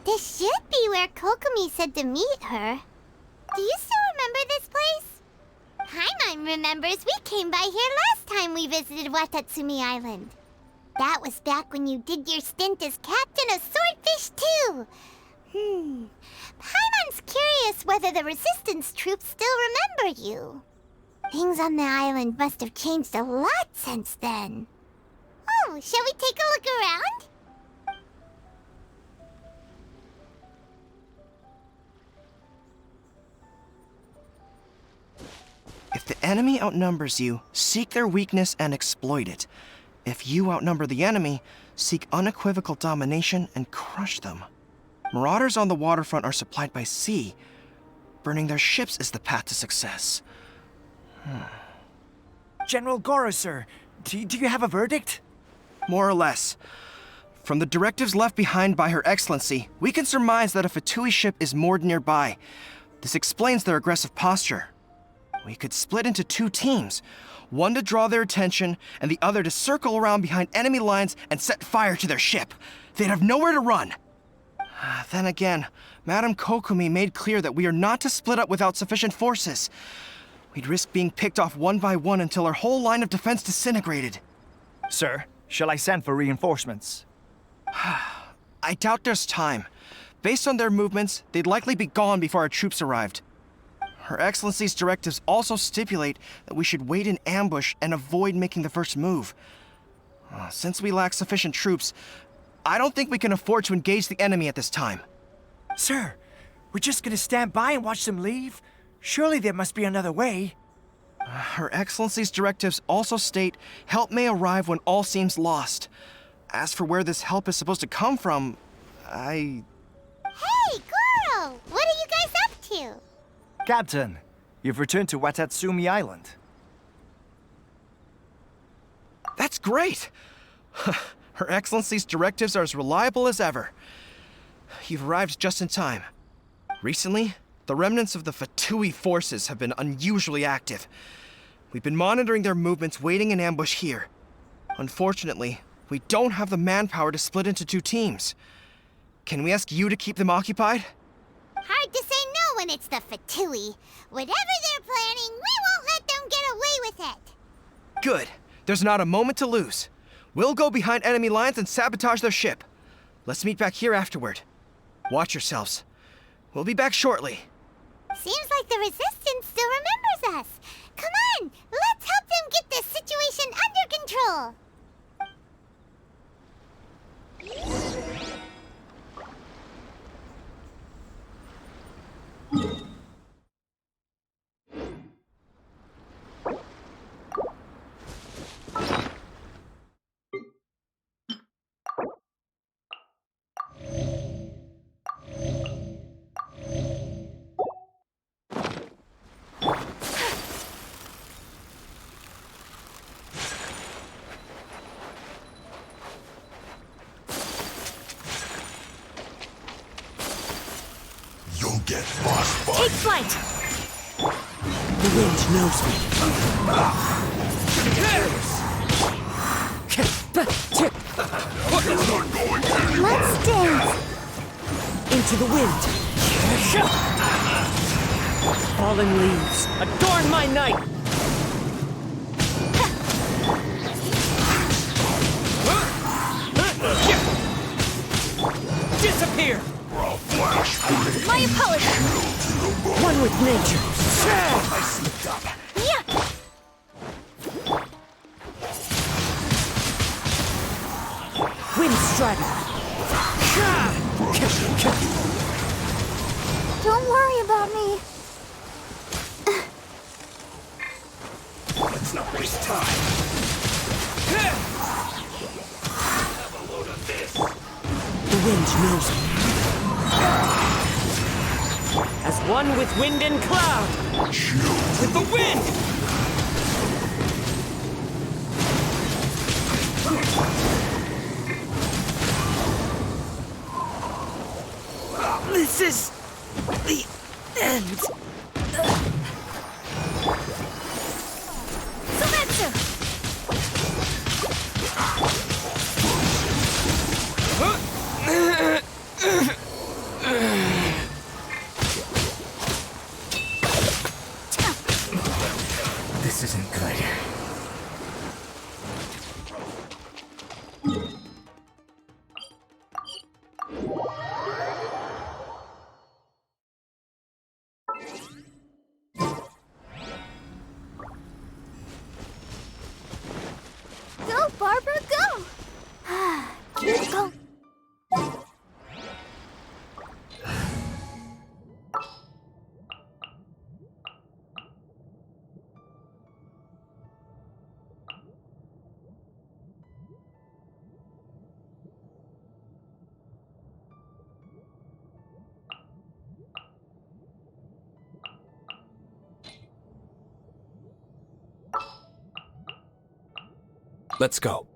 This should be where Kokomi said to meet her. Do you still remember this place? Paimon remembers we came by here last time we visited Watatsumi Island. That was back when you did your stint as captain of Swordfish too. Paimon's curious whether the Resistance troops still remember you. Things on the island must have changed a lot since then. Oh, shall we take a look around? If the enemy outnumbers you, seek their weakness and exploit it. If you outnumber the enemy, seek unequivocal domination and crush them. Marauders on the waterfront are supplied by sea. Burning their ships is the path to success. General Goro, sir, do you have a verdict? More or less. From the directives left behind by Her Excellency, we can surmise that a Fatui ship is moored nearby. This explains their aggressive posture. We could split into two teams, one to draw their attention and the other to circle around behind enemy lines and set fire to their ship. They'd have nowhere to run. Then again, Madame Kokomi made clear that we are not to split up without sufficient forces. We'd risk being picked off one by one until our whole line of defense disintegrated. Sir, shall I send for reinforcements? I doubt there's time. Based on their movements, they'd likely be gone before our troops arrived. Her Excellency's directives also stipulate that we should wait in ambush and avoid making the first move. Since we lack sufficient troops, I don't think we can afford to engage the enemy at this time. Sir, we're just gonna stand by and watch them leave? Surely there must be another way. Her Excellency's directives also state help may arrive when all seems lost. As for where this help is supposed to come from, Hey, Goro! What are you guys up to? Captain, you've returned to Watatsumi Island. That's great! Her Excellency's directives are as reliable as ever. You've arrived just in time. Recently, the remnants of the Fatui forces have been unusually active. We've been monitoring their movements, waiting in ambush here. Unfortunately, we don't have the manpower to split into two teams. Can we ask you to keep them occupied? Hard to say no when it's the Fatui. Whatever they're planning, we won't let them get away with it. Good. There's not a moment to lose. We'll go behind enemy lines and sabotage their ship. Let's meet back here afterward. Watch yourselves. We'll be back shortly. Seems like the Resistance still remembers us. Come on, let's help them get this situation under control. You'll get lost by Take flight! The wind knows me. Let's dance. Into the wind. Fallen leaves, adorn my night! Disappear! My apologies. One with nature. I slipped up. Yeah. Wind strider. Don't worry about me. Let's not waste time. Have a load of this. The wind knows me. As one with wind and cloud! With the wind! This is the end. Sumetsu! This isn't good. Go, Barbara, go! Keep going. Let's go.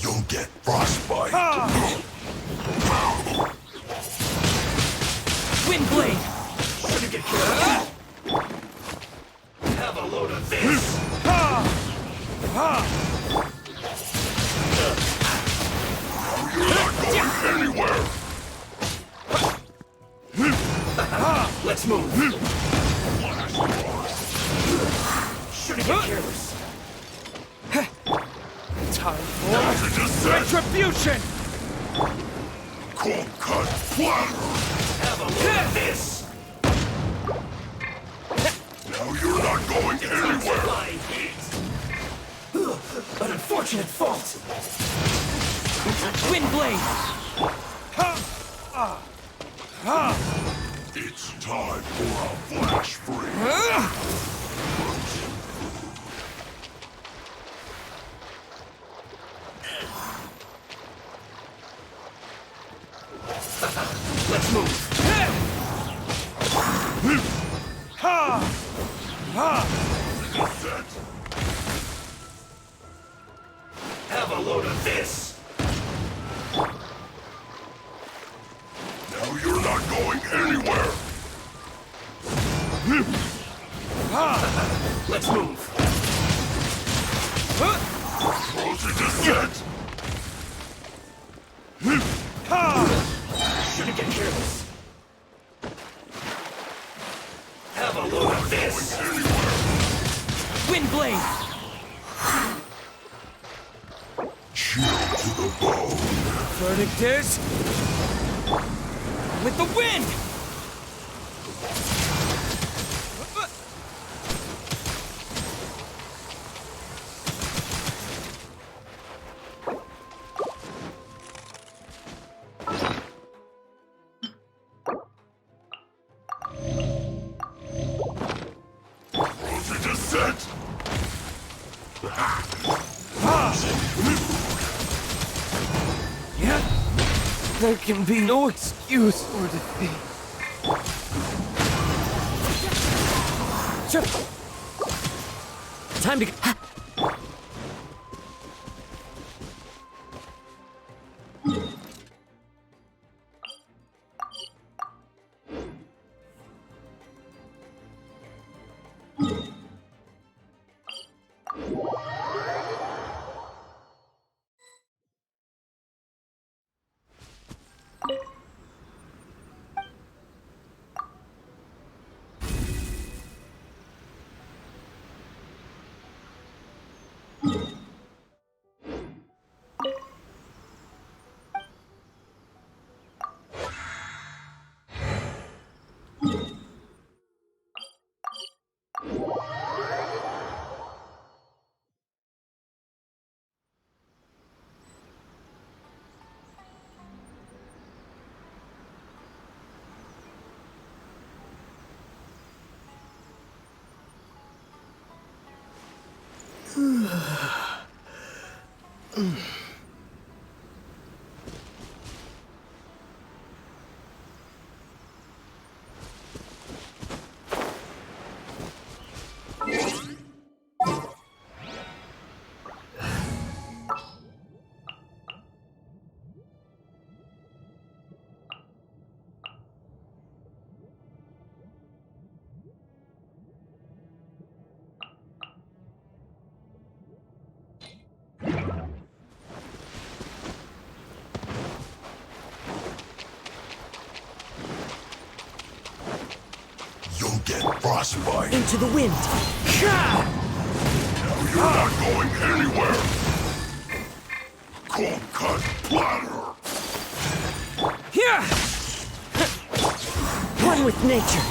You'll get frostbite. Windblade! Shouldn't get killed. Have a load of this. You're not going anywhere. Let's move. Shouldn't get careless. Time for Now's the descent. retribution! Cold cut flatter. Have a load of this. Now you're not going anywhere. An unfortunate fault. Windblade! It's time for a flash freeze. Let's move. Descent. Have a load of this. Now you're not going anywhere. Let's move. Frozen descent. Shouldn't get careless. Have a load of this. Windblade! Chill to the bone. Verdict is... with the wind! Frozen descent. Yeah? There can be no excuse for defeat. Time to... get frostbite. Into the wind. You're not going anywhere. Cold cut platter. One with nature.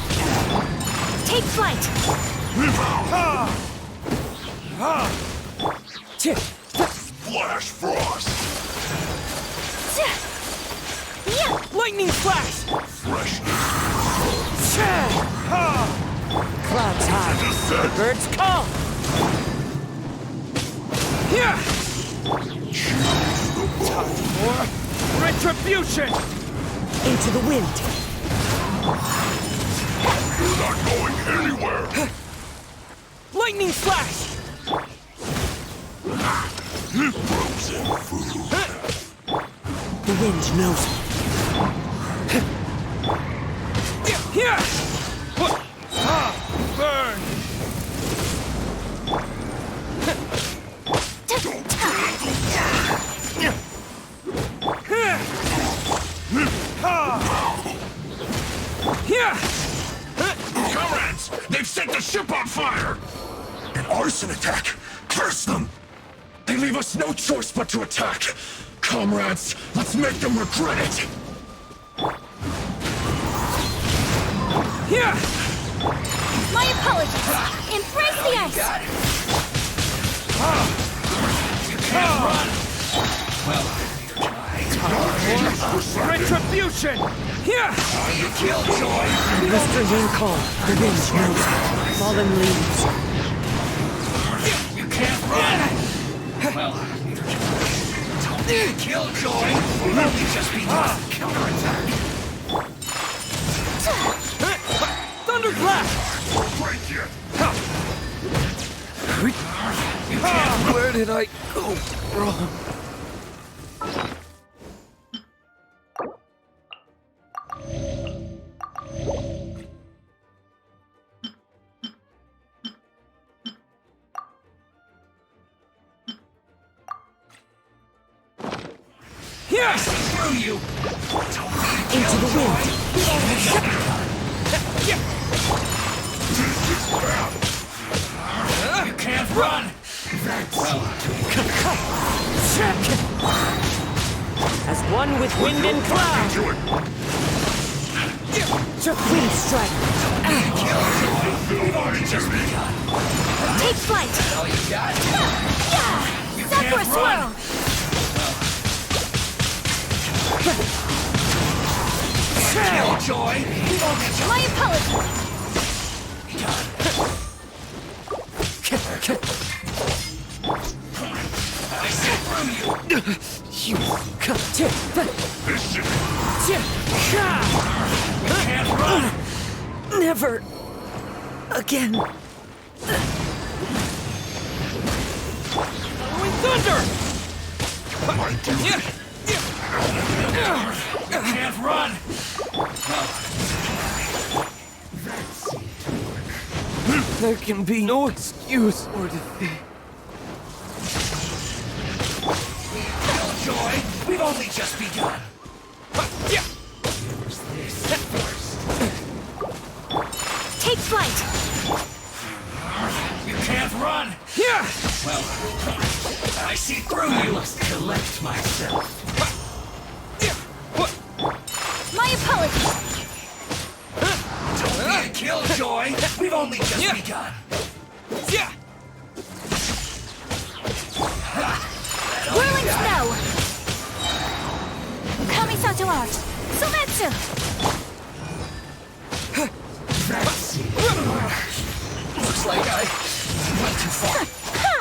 Take flight! Flash frost. Lightning flash! Freshness. Clouds high. Descent. Birds call. Time for retribution! Into the wind. You're not going anywhere. Lightning flash! Frozen food. The wind knows me. Burn! Comrades, they've set the ship on fire. An arson attack. Curse them. They leave us no choice but to attack. Comrades, let's make them regret it. My apologies! Embrace the ice! Retribution! Must remain calm. The wind knows me. Fallen leaves. Killjoy! Probably just be counterattack! Thunderclap! Break it. Where did I go wrong? Screw you! Into the wind. You can't run! As one with wind and cloud! Do it. Wind strike. Just me. Take flight! All you got? Stop for a swirl! Killjoy! My apologies! I see through you! You come to. This ship. You can't run! Never again. With thunder! My duty. You can't run! There can be no excuse or defeat. Killjoy! We've only just begun! Use this first. Take flight! You can't run! Well, I see through you! I must collect myself. My apologies! Don't be a killjoy! We've only just begun! Whirling snow! Kamiso to art! Sumetsu! Looks like I went too far. Ha!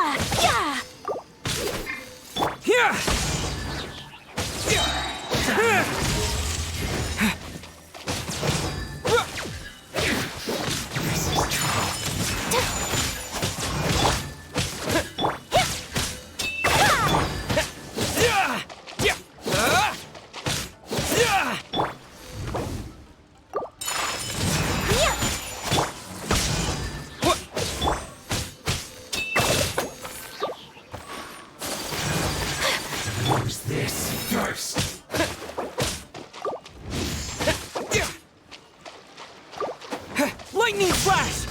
Yeah! This is trouble. Lightning flash!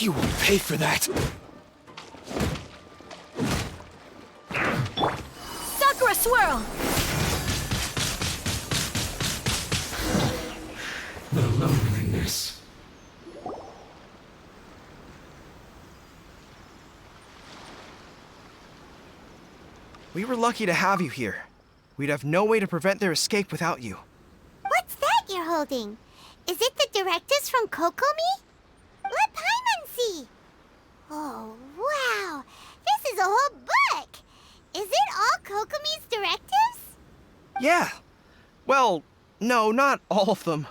You will pay for that. Sakura swirl! The loneliness. We were lucky to have you here. We'd have no way to prevent their escape without you. What's that you're holding? Is it the directives from Kokomi? Let Paimon see. Oh, wow. This is a whole book. Is it all Kokomi's directives? Yeah. Well, no, not all of them.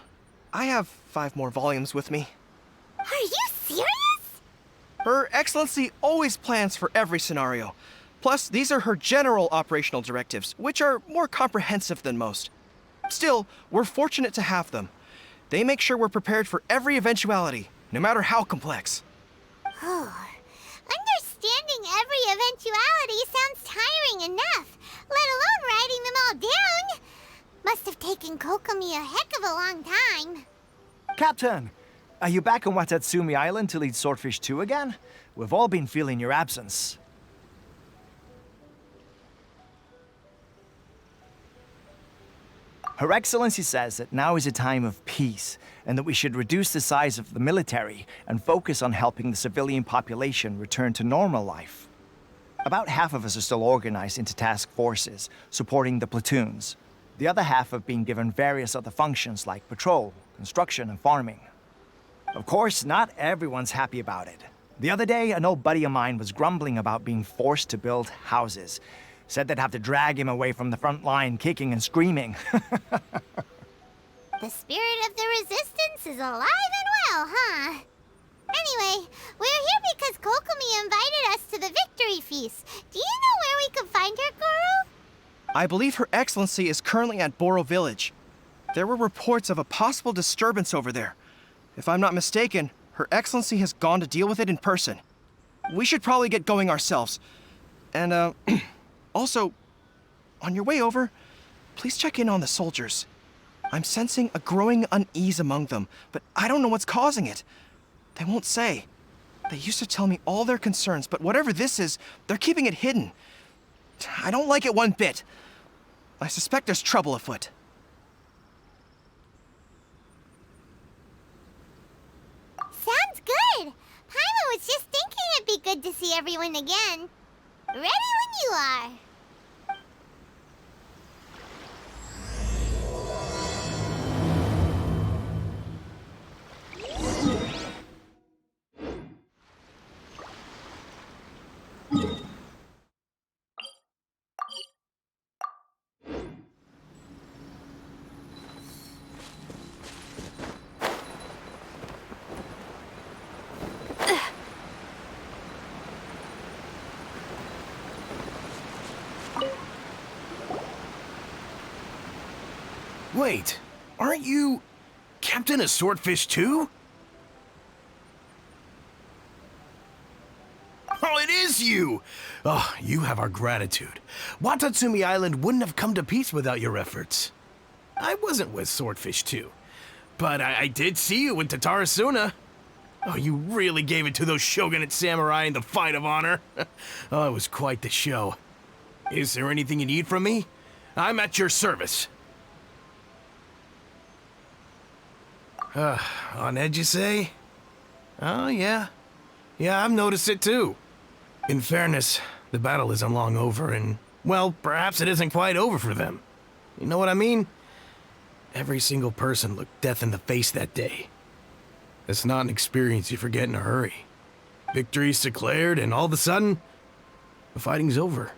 I have 5 more volumes with me. Are you serious? Her Excellency always plans for every scenario. Plus, these are her general operational directives, which are more comprehensive than most. Still, we're fortunate to have them. They make sure we're prepared for every eventuality, no matter how complex. Oh, understanding every eventuality sounds tiring enough, let alone writing them all down. Must have taken Kokomi a heck of a long time. Captain, are you back on Watatsumi Island to lead Swordfish 2 again? We've all been feeling your absence. Her Excellency says that now is a time of peace, and that we should reduce the size of the military and focus on helping the civilian population return to normal life. About half of us are still organized into task forces, supporting the platoons. The other half have been given various other functions like patrol, construction, and farming. Of course, not everyone's happy about it. The other day, an old buddy of mine was grumbling about being forced to build houses. Said they'd have to drag him away from the front line, kicking and screaming. The spirit of the resistance is alive and well, huh? Anyway, we're here because Kokomi invited us to the victory feast. Do you know where we can find her, Goro? I believe Her Excellency is currently at Boro Village. There were reports of a possible disturbance over there. If I'm not mistaken, Her Excellency has gone to deal with it in person. We should probably get going ourselves. And, also, on your way over, please check in on the soldiers. I'm sensing a growing unease among them, but I don't know what's causing it. They won't say. They used to tell me all their concerns, but whatever this is, they're keeping it hidden. I don't like it one bit. I suspect there's trouble afoot. Sounds good. Paimon was just thinking it'd be good to see everyone again. Ready when you are. Wait, aren't you Captain of Swordfish 2? Oh, it is you! Oh, you have our gratitude. Watatsumi Island wouldn't have come to peace without your efforts. I wasn't with Swordfish 2, but I did see you in Tatarasuna. Oh, you really gave it to those shogunate samurai in the fight of honor. Oh, it was quite the show. Is there anything you need from me? I'm at your service. On edge, you say? Oh, yeah. Yeah, I've noticed it too. In fairness, the battle isn't long over, and, well, perhaps it isn't quite over for them. You know what I mean? Every single person looked death in the face that day. It's not an experience you forget in a hurry. Victory's declared, and all of a sudden, the fighting's over.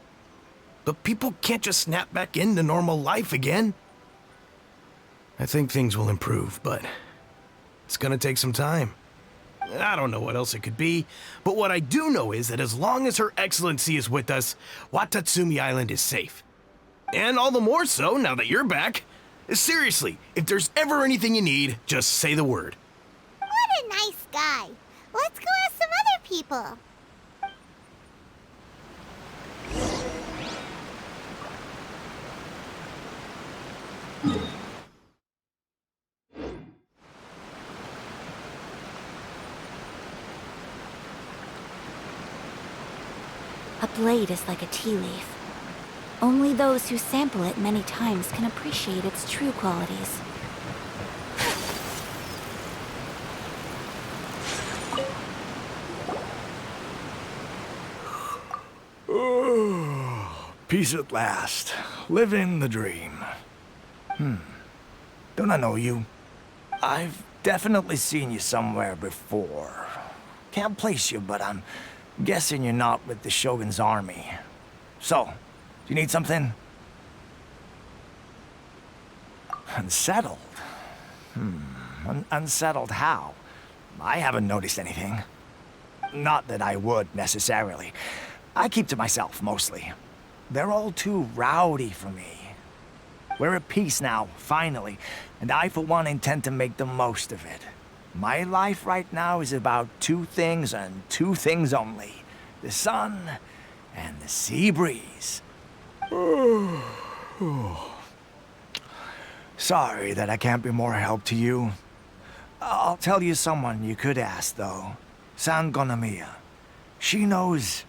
But people can't just snap back into normal life again. I think things will improve, but it's gonna take some time. I don't know what else it could be, but what I do know is that as long as Her Excellency is with us, Watatsumi Island is safe. And all the more so now that you're back. Seriously, if there's ever anything you need, just say the word. What a nice guy. Let's go ask some other people. blade is like a tea leaf. Only those who sample it many times can appreciate its true qualities. Peace at last. Living the dream. Don't I know you? I've definitely seen you somewhere before. Can't place you, but I'm guessing you're not with the Shogun's army. So, do you need something? Unsettled? Unsettled how? I haven't noticed anything. Not that I would, necessarily. I keep to myself, mostly. They're all too rowdy for me. We're at peace now, finally, and I, for one, intend to make the most of it. My life right now is about two things and two things only. The sun and the sea breeze. Sorry that I can't be more help to you. I'll tell you someone you could ask, though. San Gonamiya. She knows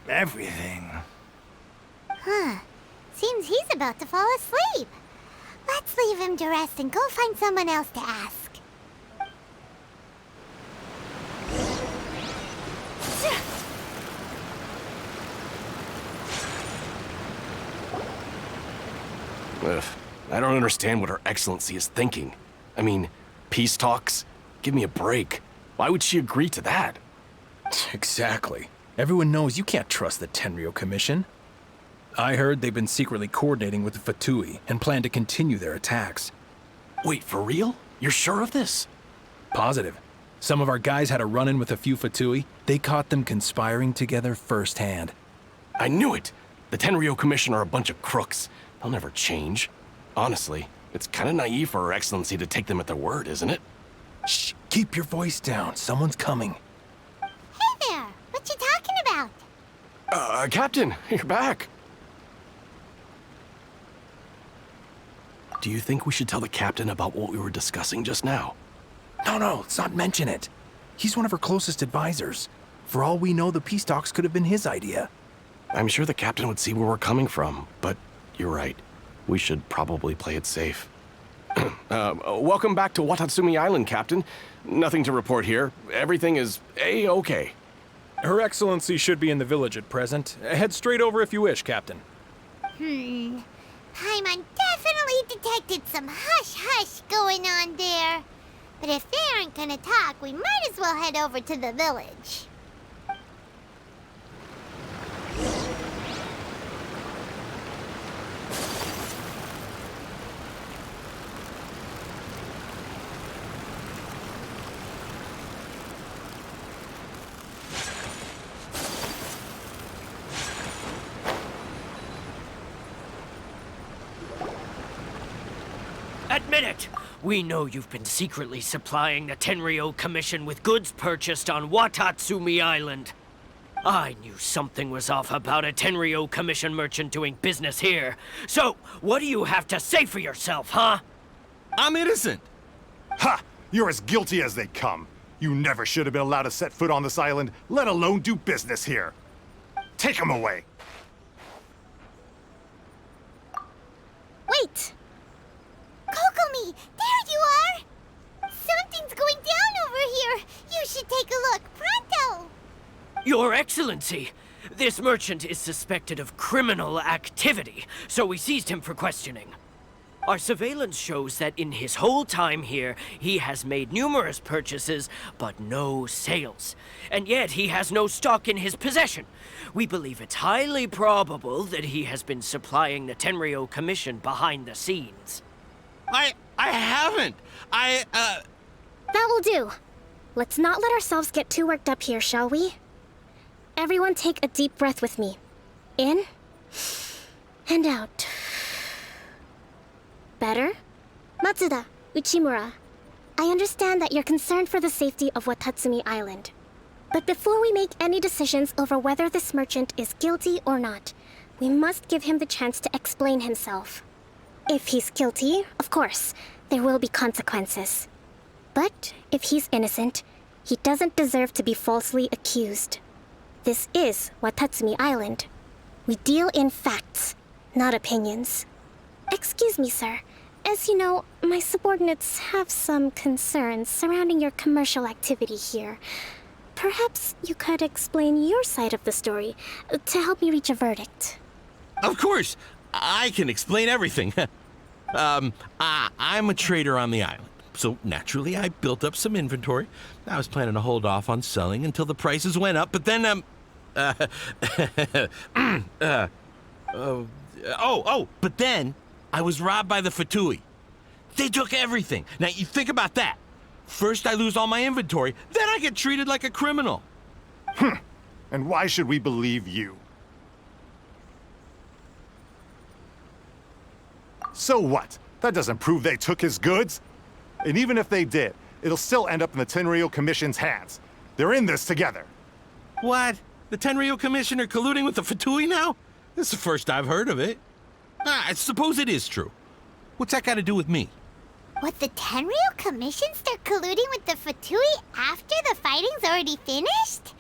everything. Huh. Seems he's about to fall asleep. Let's leave him to rest and go find someone else to ask. Ugh, I don't understand what Her Excellency is thinking. I mean, peace talks? Give me a break. Why would she agree to that? Exactly. Everyone knows you can't trust the Tenryo Commission. I heard they've been secretly coordinating with the Fatui and plan to continue their attacks. Wait, for real? You're sure of this? Positive. Some of our guys had a run-in with a few Fatui. They caught them conspiring together firsthand. I knew it! The Tenryo Commission are a bunch of crooks. They'll never change. Honestly, it's kind of naive for Her Excellency to take them at their word, isn't it? Shh, keep your voice down. Someone's coming. Hey there! What you talking about? Captain, you're back. Do you think we should tell the captain about what we were discussing just now? No, let's not mention it. He's one of her closest advisors. For all we know, the peace talks could have been his idea. I'm sure the captain would see where we're coming from, but you're right. We should probably play it safe. Welcome back to Watatsumi Island, Captain. Nothing to report here. Everything is A-okay. Her Excellency should be in the village at present. Head straight over if you wish, Captain. Paimon definitely detected some hush-hush going on there. But if they aren't gonna talk, we might as well head over to the village. Admit it! We know you've been secretly supplying the Tenryo Commission with goods purchased on Watatsumi Island. I knew something was off about a Tenryo Commission merchant doing business here. So, what do you have to say for yourself, huh? I'm innocent! Ha! You're as guilty as they come. You never should have been allowed to set foot on this island, let alone do business here. Take him away. Wait! Kokomi, there you are! Something's going down over here. You should take a look, pronto! Your Excellency, this merchant is suspected of criminal activity, so we seized him for questioning. Our surveillance shows that in his whole time here, he has made numerous purchases, but no sales. And yet he has no stock in his possession. We believe it's highly probable that he has been supplying the Tenryo Commission behind the scenes. I haven't! That will do. Let's not let ourselves get too worked up here, shall we? Everyone take a deep breath with me. In and out. Better? Matsuda, Uchimura, I understand that you're concerned for the safety of Watatsumi Island. But before we make any decisions over whether this merchant is guilty or not, we must give him the chance to explain himself. If he's guilty, of course, there will be consequences. But if he's innocent, he doesn't deserve to be falsely accused. This is Watatsumi Island, We deal in facts, not opinions. Excuse me, sir. As you know, my subordinates have some concerns surrounding your commercial activity here. Perhaps you could explain your side of the story to help me reach a verdict. Of course, I can explain everything. I'm a trader on the island, so naturally I built up some inventory. I was planning to hold off on selling until the prices went up, but then, but then I was robbed by the Fatui. They took everything. Now, you think about that. First I lose all my inventory, then I get treated like a criminal. And why should we believe you? So what? That doesn't prove they took his goods. And even if they did, it'll still end up in the Tenryou Commission's hands. They're in this together. What? The Tenryou Commission are colluding with the Fatui now? This is the first I've heard of it. I suppose it is true. What's that got to do with me? What, the Tenryou Commission start colluding with the Fatui after the fighting's already finished?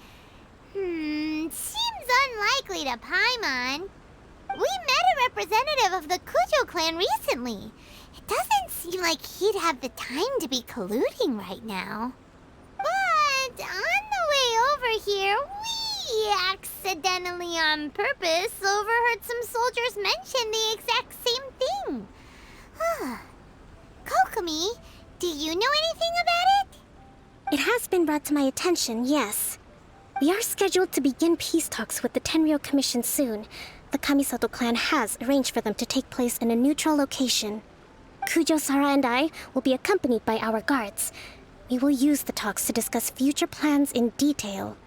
Seems unlikely to Paimon. We met a representative of the Kujo clan recently. It doesn't seem like he'd have the time to be colluding right now. But on the way over here, we accidentally on purpose overheard some soldiers mention the exact same thing. Kokomi, do you know anything about it? It has been brought to my attention, yes. We are scheduled to begin peace talks with the Tenryou Commission soon. The Kamisato clan has arranged for them to take place in a neutral location. Kujo-Sara and I will be accompanied by our guards. We will use the talks to discuss future plans in detail.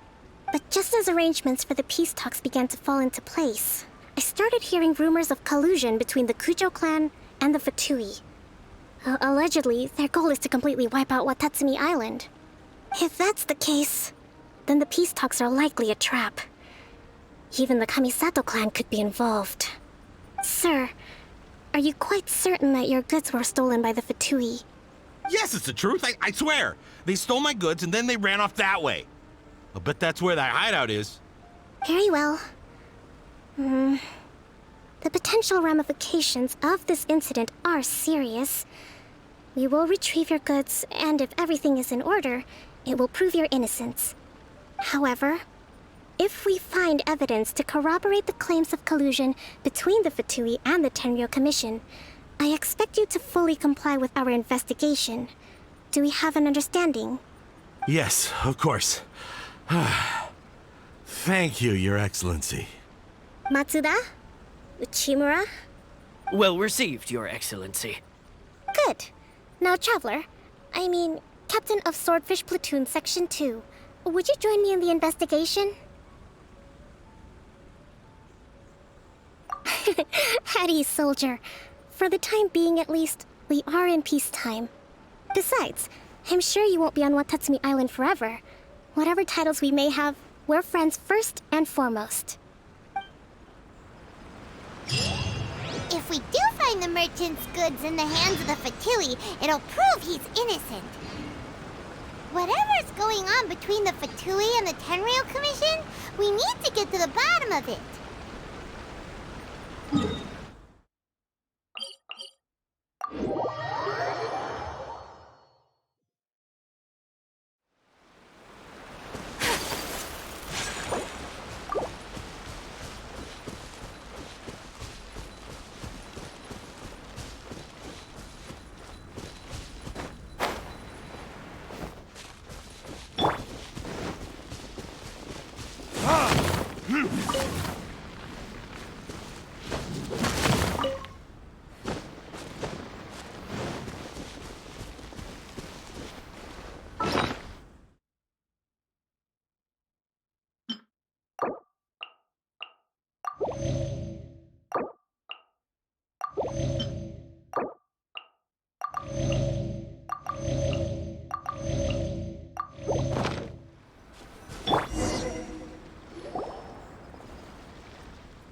But just as arrangements for the peace talks began to fall into place, I started hearing rumors of collusion between the Kujo clan and the Fatui. Allegedly, their goal is to completely wipe out Watatsumi Island. If that's the case, then the peace talks are likely a trap. Even the Kamisato clan could be involved. Sir, are you quite certain that your goods were stolen by the Fatui? Yes, it's the truth. I swear. They stole my goods and then they ran off that way. I'll bet that's where that hideout is. Very well. The potential ramifications of this incident are serious. We will retrieve your goods, and if everything is in order, it will prove your innocence. However, if we find evidence to corroborate the claims of collusion between the Fatui and the Tenryou Commission, I expect you to fully comply with our investigation. Do we have an understanding? Yes, of course. Thank you, Your Excellency. Matsuda? Uchimura? Well received, Your Excellency. Good. Now, Traveler, Captain of Swordfish Platoon Section 2, would you join me in the investigation? At ease, soldier. For the time being, at least, we are in peacetime. Besides, I'm sure you won't be on Watatsumi Island forever. Whatever titles we may have, we're friends first and foremost. If we do find the merchant's goods in the hands of the Fatui, it'll prove he's innocent. Whatever's going on between the Fatui and the Tenryou Commission, we need to get to the bottom of it.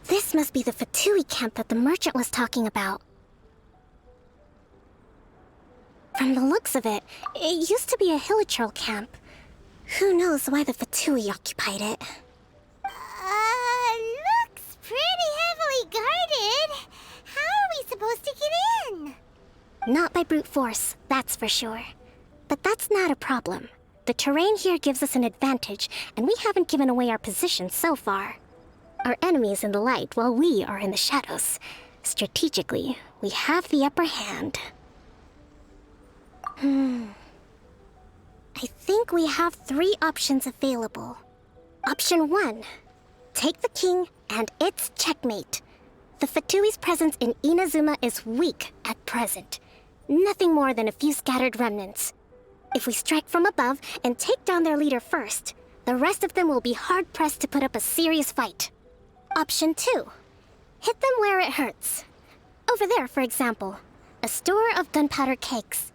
This must be the Fatui camp that the merchant was talking about. From the looks of it, it used to be a Hilichurl camp. Who knows why the Fatui occupied it? Looks pretty Not by brute force, that's for sure. But that's not a problem. The terrain here gives us an advantage, and we haven't given away our position so far. Our enemy is in the light while we are in the shadows. Strategically, we have the upper hand. I think we have 3 options available. Option 1. Take the king, and it's checkmate. The Fatui's presence in Inazuma is weak at present. Nothing more than a few scattered remnants. If we strike from above and take down their leader first, the rest of them will be hard-pressed to put up a serious fight. Option 2. Hit them where it hurts. Over there, for example, a store of gunpowder cakes.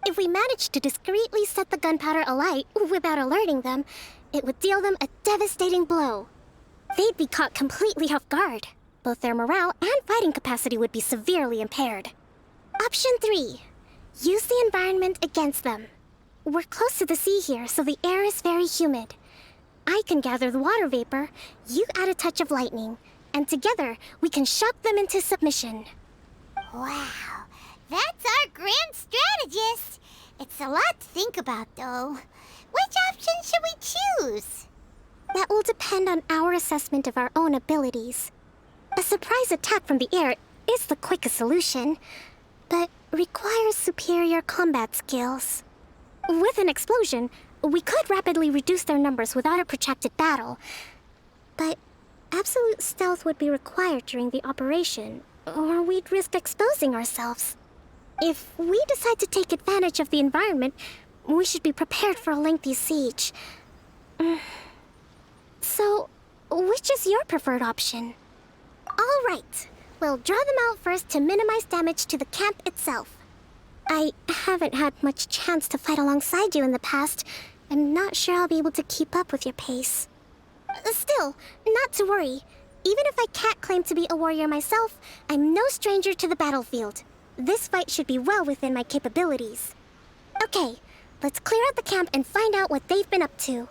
If we manage to discreetly set the gunpowder alight without alerting them, it would deal them a devastating blow. They'd be caught completely off guard. Both their morale and fighting capacity would be severely impaired. Option 3. Use the environment against them. We're close to the sea here, so the air is very humid. I can gather the water vapor, you add a touch of lightning, and together we can shock them into submission. Wow, that's our grand strategist. It's a lot to think about, though. Which option should we choose? That will depend on our assessment of our own abilities. A surprise attack from the air is the quickest solution, but requires superior combat skills. With an explosion, we could rapidly reduce their numbers without a protracted battle, but absolute stealth would be required during the operation, or we'd risk exposing ourselves. If we decide to take advantage of the environment, we should be prepared for a lengthy siege. So, which is your preferred option? All right, we'll draw them out first to minimize damage to the camp itself. I haven't had much chance to fight alongside you in the past. I'm not sure I'll be able to keep up with your pace. Still, not to worry. Even if I can't claim to be a warrior myself, I'm no stranger to the battlefield. This fight should be well within my capabilities. Okay, let's clear out the camp and find out what they've been up to.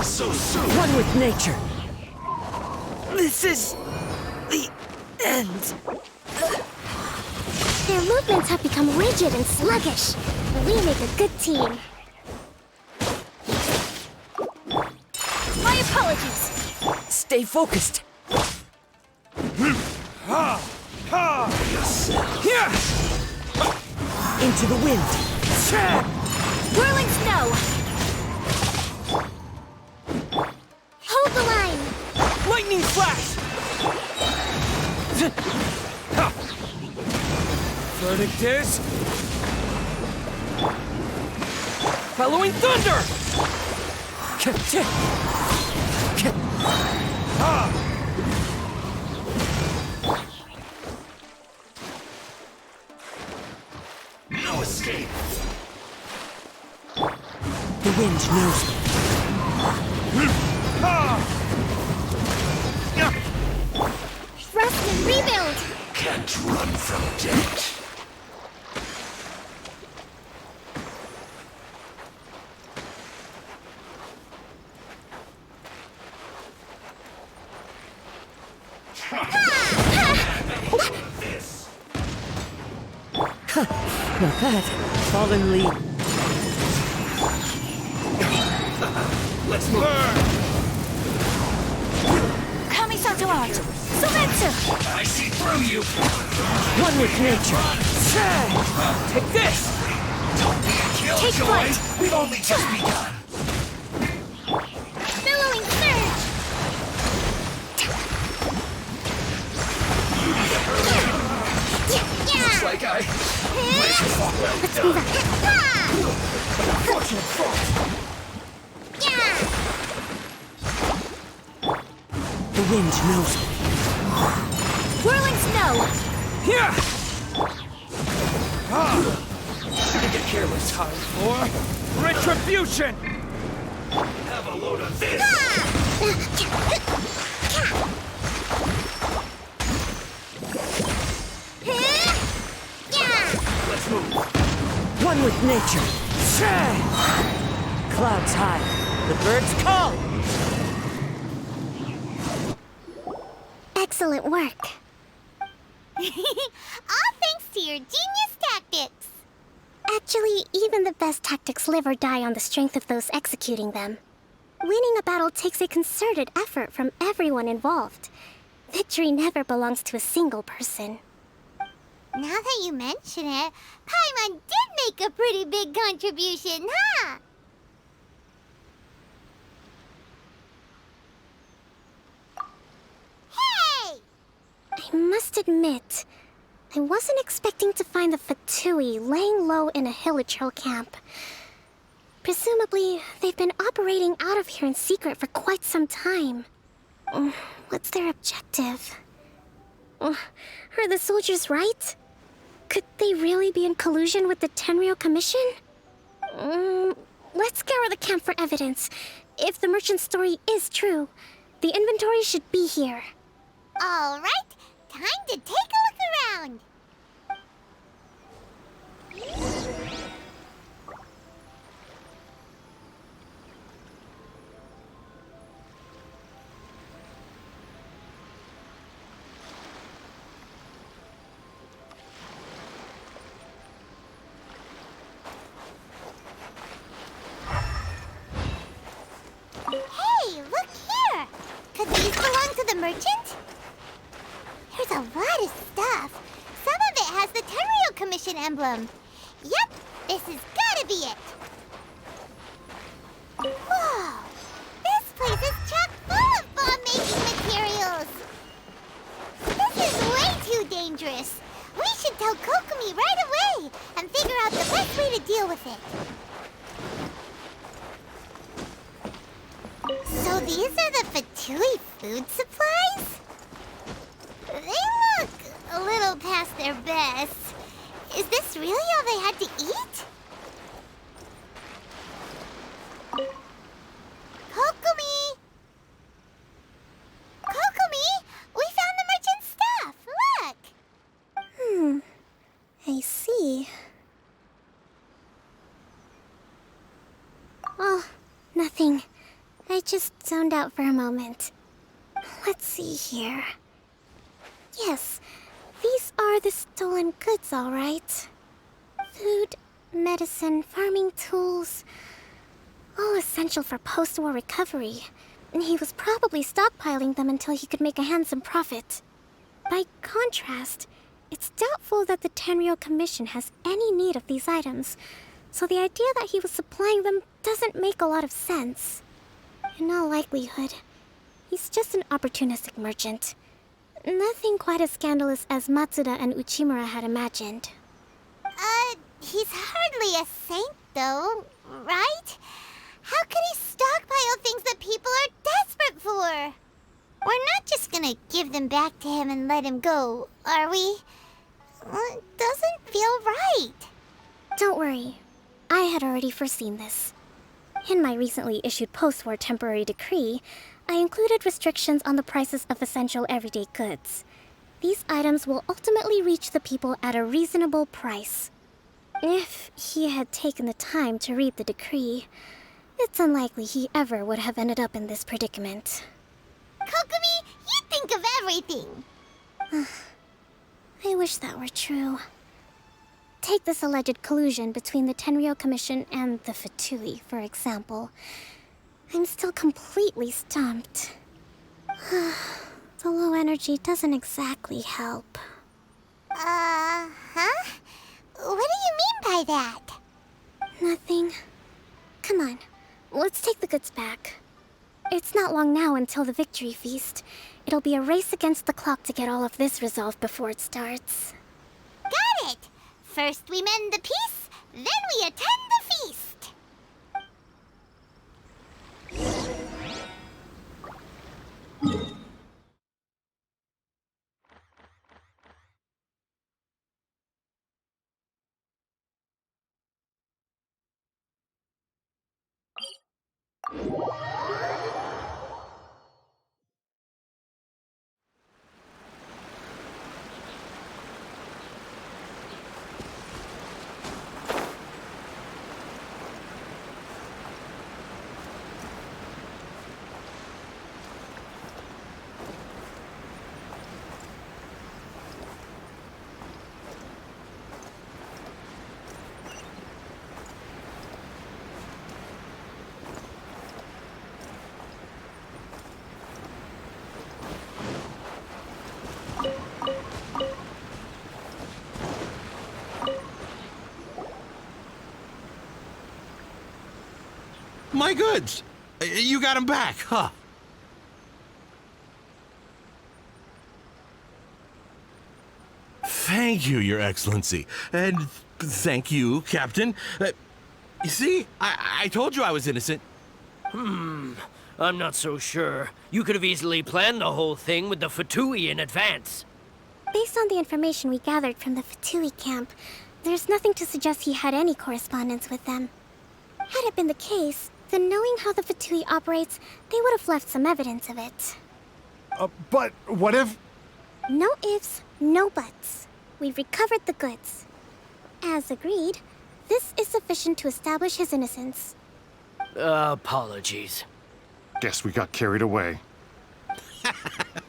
So soon. One with nature. This is the end. Their movements have become rigid and sluggish. We make a good team. My apologies. Stay focused. Into the wind. Whirling snow. Hold the line! Lightning flash! Verdict is... following thunder! No escape! The wind knows me. Rest and rebuild! Can't run from death. Not bad. Fallen lead. Let's move. Kamisato art. Sometsu. I see through you. One with nature. Take this! Don't be a Take killjoy. flight. We've only just begun. Billowing surge! Looks like I... Let's move on. Fortunate fault. The wind knows me. Whirling snow. Here! Shouldn't get careless. Time for retribution! Have a load of this! Let's move. One with nature. Clouds high. The birds call. Excellent work. All thanks to your genius tactics. Actually, even the best tactics live or die on the strength of those executing them. Winning a battle takes a concerted effort from everyone involved. Victory never belongs to a single person. Now that you mention it, Paimon did make a pretty big contribution, huh? Hey! I must admit, I wasn't expecting to find the Fatui laying low in a Hilichurl camp. Presumably, they've been operating out of here in secret for quite some time. What's their objective? Are the soldiers right? Could they really be in collusion with the Tenryou Commission? Let's scour the camp for evidence. If the merchant's story is true, the inventory should be here. All right, time to take a look around. Hey, look here! Could these belong to the merchant? There's a lot of stuff. Some of it has the Tenryou Commission emblem. Yep, this has gotta be it. Whoa! This place is chock full of bomb-making materials. This is way too dangerous. We should tell Kokomi right away and figure out the best way to deal with it. So these are the Fatui food supplies? They look a little past their best. Is this really all they had to eat? Kokomi! Kokomi! We found the merchant's stuff! Look! I see. Oh, nothing. I just zoned out for a moment. Let's see here. Yes, these are the stolen goods, all right. Food, medicine, farming tools. All essential for post-war recovery. He was probably stockpiling them until he could make a handsome profit. By contrast, it's doubtful that the Tenryou Commission has any need of these items, so the idea that he was supplying them doesn't make a lot of sense. In all likelihood, he's just an opportunistic merchant. Nothing quite as scandalous as Matsuda and Uchimura had imagined. He's hardly a saint, though, right? How could he stockpile things that people are desperate for? We're not just gonna give them back to him and let him go, are we? It doesn't feel right. Don't worry. I had already foreseen this. In my recently issued post-war temporary decree, I included restrictions on the prices of essential everyday goods. These items will ultimately reach the people at a reasonable price. If he had taken the time to read the decree, it's unlikely he ever would have ended up in this predicament. Kokomi, you think of everything! I wish that were true. Take this alleged collusion between the Tenryou Commission and the Fatui, for example. I'm still completely stumped. The low energy doesn't exactly help. Huh? What do you mean by that? Nothing. Come on, let's take the goods back. It's not long now until the victory feast. It'll be a race against the clock to get all of this resolved before it starts. Got it! First we mend the peace, then we attend the feast! My goods! You got them back, huh? Thank you, Your Excellency. And thank you, Captain. You see, I told you I was innocent. I'm not so sure. You could have easily planned the whole thing with the Fatui in advance. Based on the information we gathered from the Fatui camp, there's nothing to suggest he had any correspondence with them. Had it been the case, then knowing how the Fatui operates, they would have left some evidence of it. But what if... No ifs, no buts. We've recovered the goods. As agreed, this is sufficient to establish his innocence. Apologies. Guess we got carried away.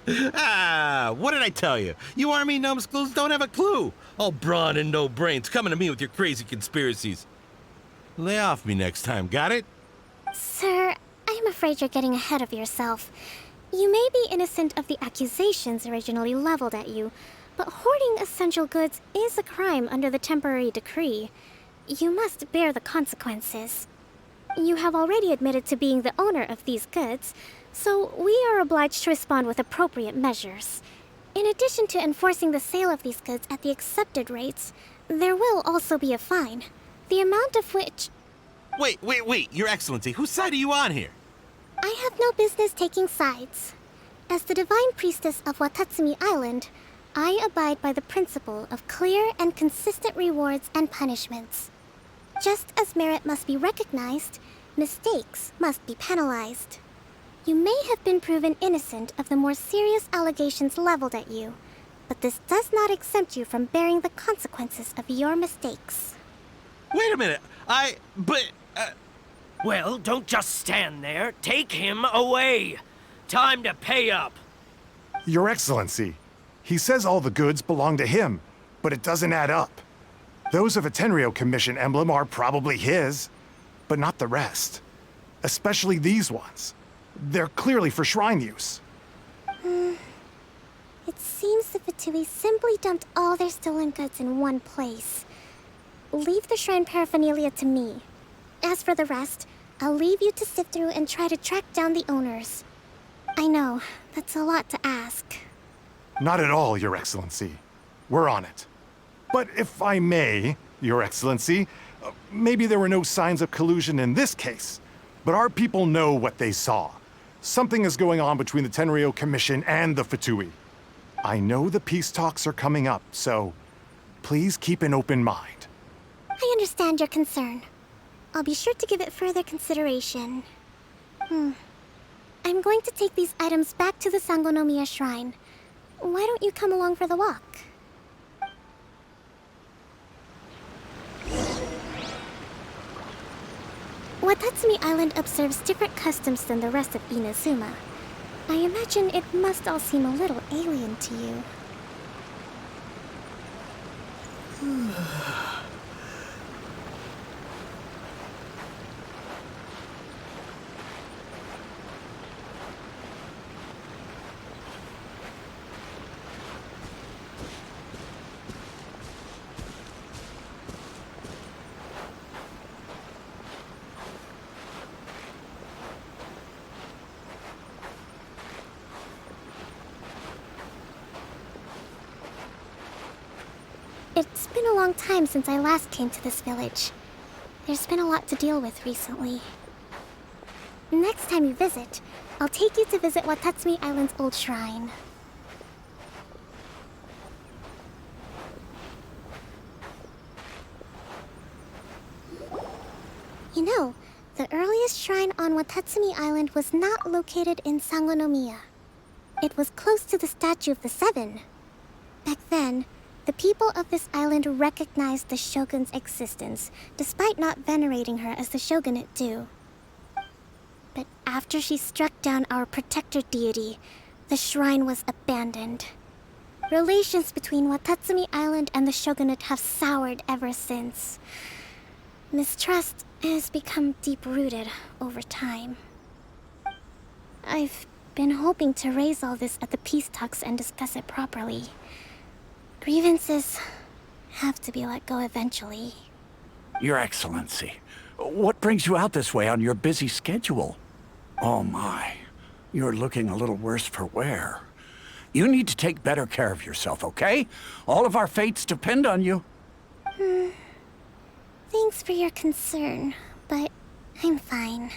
What did I tell you? You army numbskulls don't have a clue. All brawn and no brains coming to me with your crazy conspiracies. Lay off me next time, got it? Sir, I'm afraid you're getting ahead of yourself. You may be innocent of the accusations originally leveled at you, but hoarding essential goods is a crime under the temporary decree. You must bear the consequences. You have already admitted to being the owner of these goods, so we are obliged to respond with appropriate measures. In addition to enforcing the sale of these goods at the accepted rates, there will also be a fine, the amount of which... Wait, Your Excellency, whose side are you on here? I have no business taking sides. As the Divine Priestess of Watatsumi Island, I abide by the principle of clear and consistent rewards and punishments. Just as merit must be recognized, mistakes must be penalized. You may have been proven innocent of the more serious allegations leveled at you, but this does not exempt you from bearing the consequences of your mistakes. Wait a minute, Well, don't just stand there. Take him away. Time to pay up. Your Excellency, he says all the goods belong to him, but it doesn't add up. Those of a Tenryo Commission emblem are probably his, but not the rest. Especially these ones. They're clearly for shrine use. It seems the Fatui simply dumped all their stolen goods in one place. Leave the shrine paraphernalia to me. As for the rest, I'll leave you to sift through and try to track down the owners. I know, that's a lot to ask. Not at all, Your Excellency. We're on it. But if I may, Your Excellency, maybe there were no signs of collusion in this case, but our people know what they saw. Something is going on between the Tenryo Commission and the Fatui. I know the peace talks are coming up, so please keep an open mind. I understand your concern. I'll be sure to give it further consideration. I'm going to take these items back to the Sangonomiya Shrine. Why don't you come along for the walk? Watatsumi Island observes different customs than the rest of Inazuma. I imagine it must all seem a little alien to you. It's been a long time since I last came to this village. There's been a lot to deal with recently. Next time you visit, I'll take you to visit Watatsumi Island's old shrine. You know, the earliest shrine on Watatsumi Island was not located in Sangonomiya. It was close to the Statue of the Seven. Back then, the people of this island recognized the shogun's existence, despite not venerating her as the shogunate do. But after she struck down our protector deity, the shrine was abandoned. Relations between Watatsumi Island and the shogunate have soured ever since. Mistrust has become deep-rooted over time. I've been hoping to raise all this at the peace talks and discuss it properly. Grievances have to be let go eventually. Your Excellency, what brings you out this way on your busy schedule? Oh my, you're looking a little worse for wear. You need to take better care of yourself, okay? All of our fates depend on you. Thanks for your concern, but I'm fine.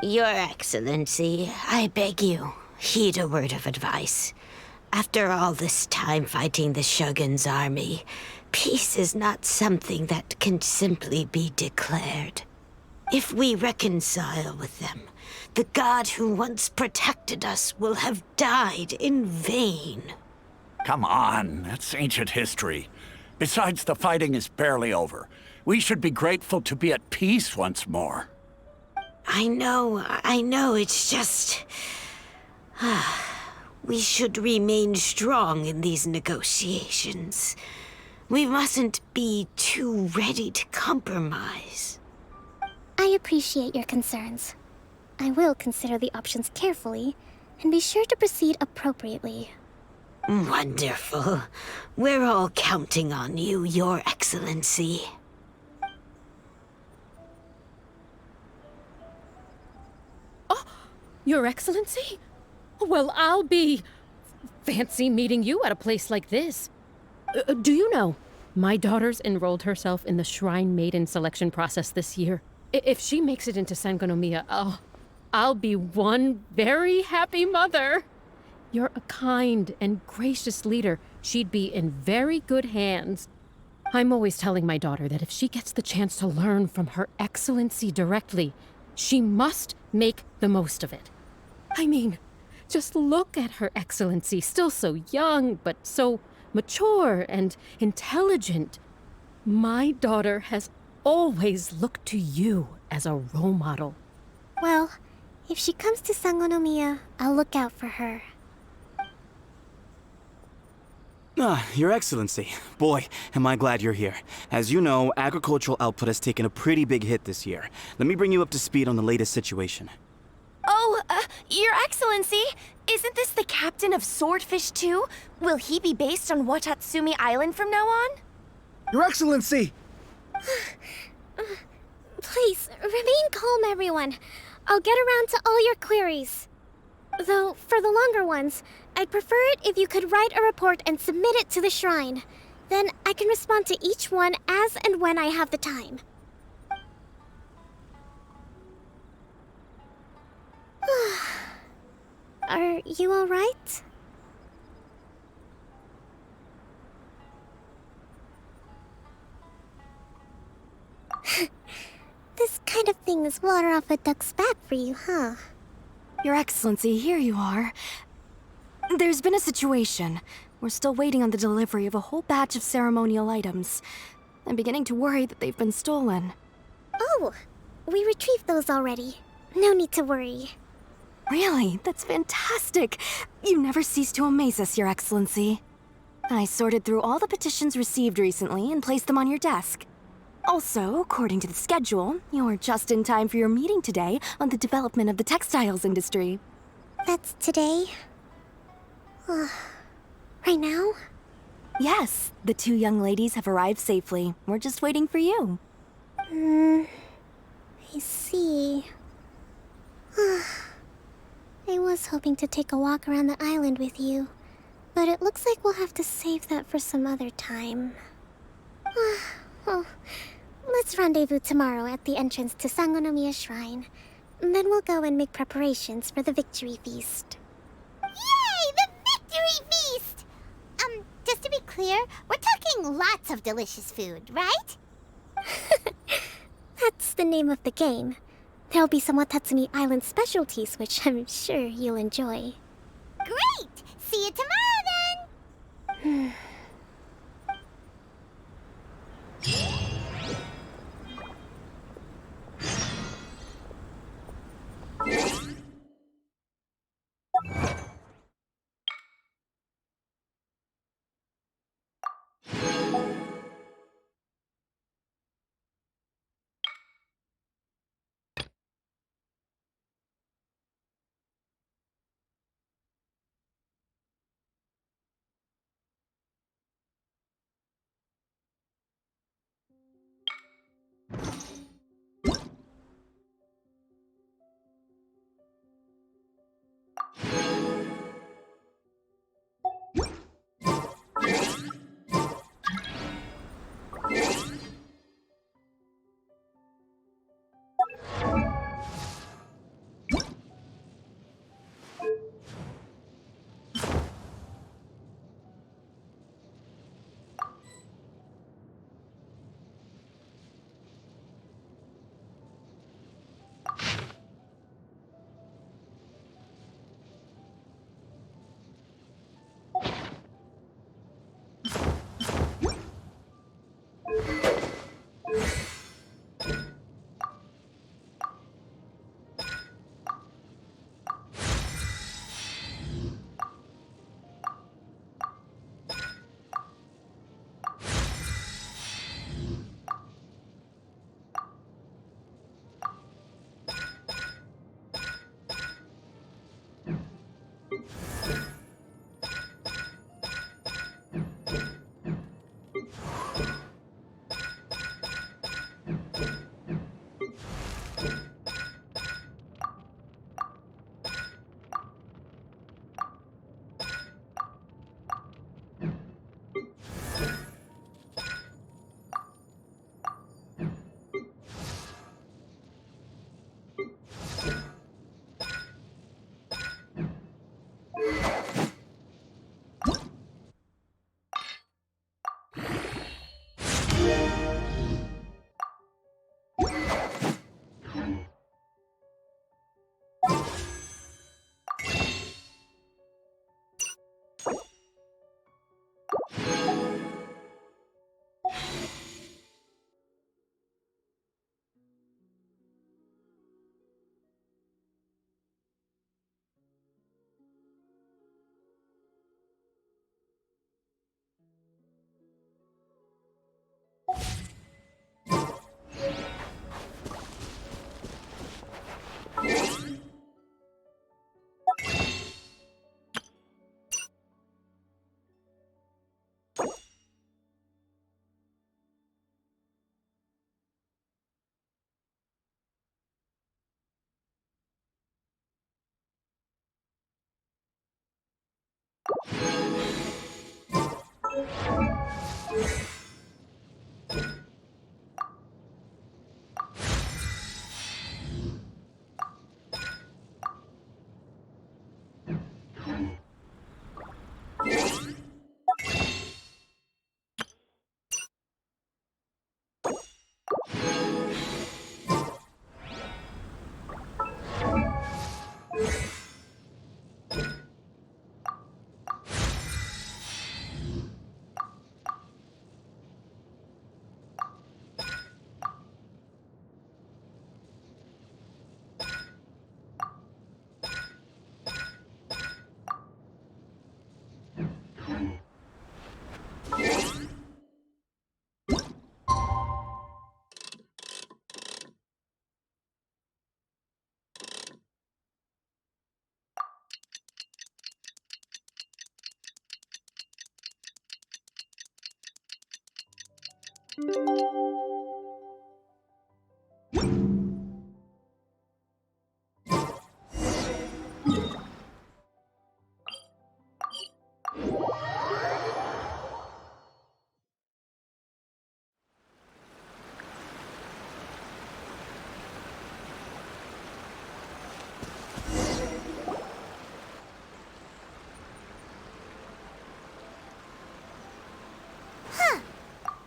Your Excellency, I beg you, heed a word of advice. After all this time fighting the Shogun's army, peace is not something that can simply be declared. If we reconcile with them, the god who once protected us will have died in vain. Come on, that's ancient history. Besides, the fighting is barely over. We should be grateful to be at peace once more. I know, it's just... We should remain strong in these negotiations. We mustn't be too ready to compromise. I appreciate your concerns. I will consider the options carefully, and be sure to proceed appropriately. Wonderful. We're all counting on you, Your Excellency. Oh, Your Excellency? Well, I'll be... fancy meeting you at a place like this. Do you know, my daughter's enrolled herself in the Shrine Maiden selection process this year. If she makes it into Sangonomiya, I'll be one very happy mother. You're a kind and gracious leader. She'd be in very good hands. I'm always telling my daughter that if she gets the chance to learn from Her Excellency directly, she must make the most of it. I mean, just look at Her Excellency, still so young, but so mature and intelligent. My daughter has always looked to you as a role model. Well, if she comes to Sangonomiya, I'll look out for her. Your Excellency. Boy, am I glad you're here. As you know, agricultural output has taken a pretty big hit this year. Let me bring you up to speed on the latest situation. Oh, Your Excellency, isn't this the captain of Swordfish 2? Will he be based on Watatsumi Island from now on? Your Excellency! Please, remain calm, everyone. I'll get around to all your queries. Though, for the longer ones, I'd prefer it if you could write a report and submit it to the shrine. Then I can respond to each one as and when I have the time. Are you all right? This kind of thing is water off a duck's back for you, huh? Your Excellency, here you are. There's been a situation. We're still waiting on the delivery of a whole batch of ceremonial items. I'm beginning to worry that they've been stolen. Oh, we retrieved those already. No need to worry. Really? That's fantastic. You never cease to amaze us, Your Excellency. I sorted through all the petitions received recently and placed them on your desk. Also, according to the schedule, you're just in time for your meeting today on the development of the textiles industry. That's today? Right now? Yes, the two young ladies have arrived safely. We're just waiting for you. I see. I was hoping to take a walk around the island with you, but it looks like we'll have to save that for some other time. Well, let's rendezvous tomorrow at the entrance to Sangonomiya Shrine. Then we'll go and make preparations for the victory feast. Yay! The victory feast! Just to be clear, we're talking lots of delicious food, right? That's the name of the game. There'll be some Watatsumi Island specialties, which I'm sure you'll enjoy. Great! See you tomorrow then!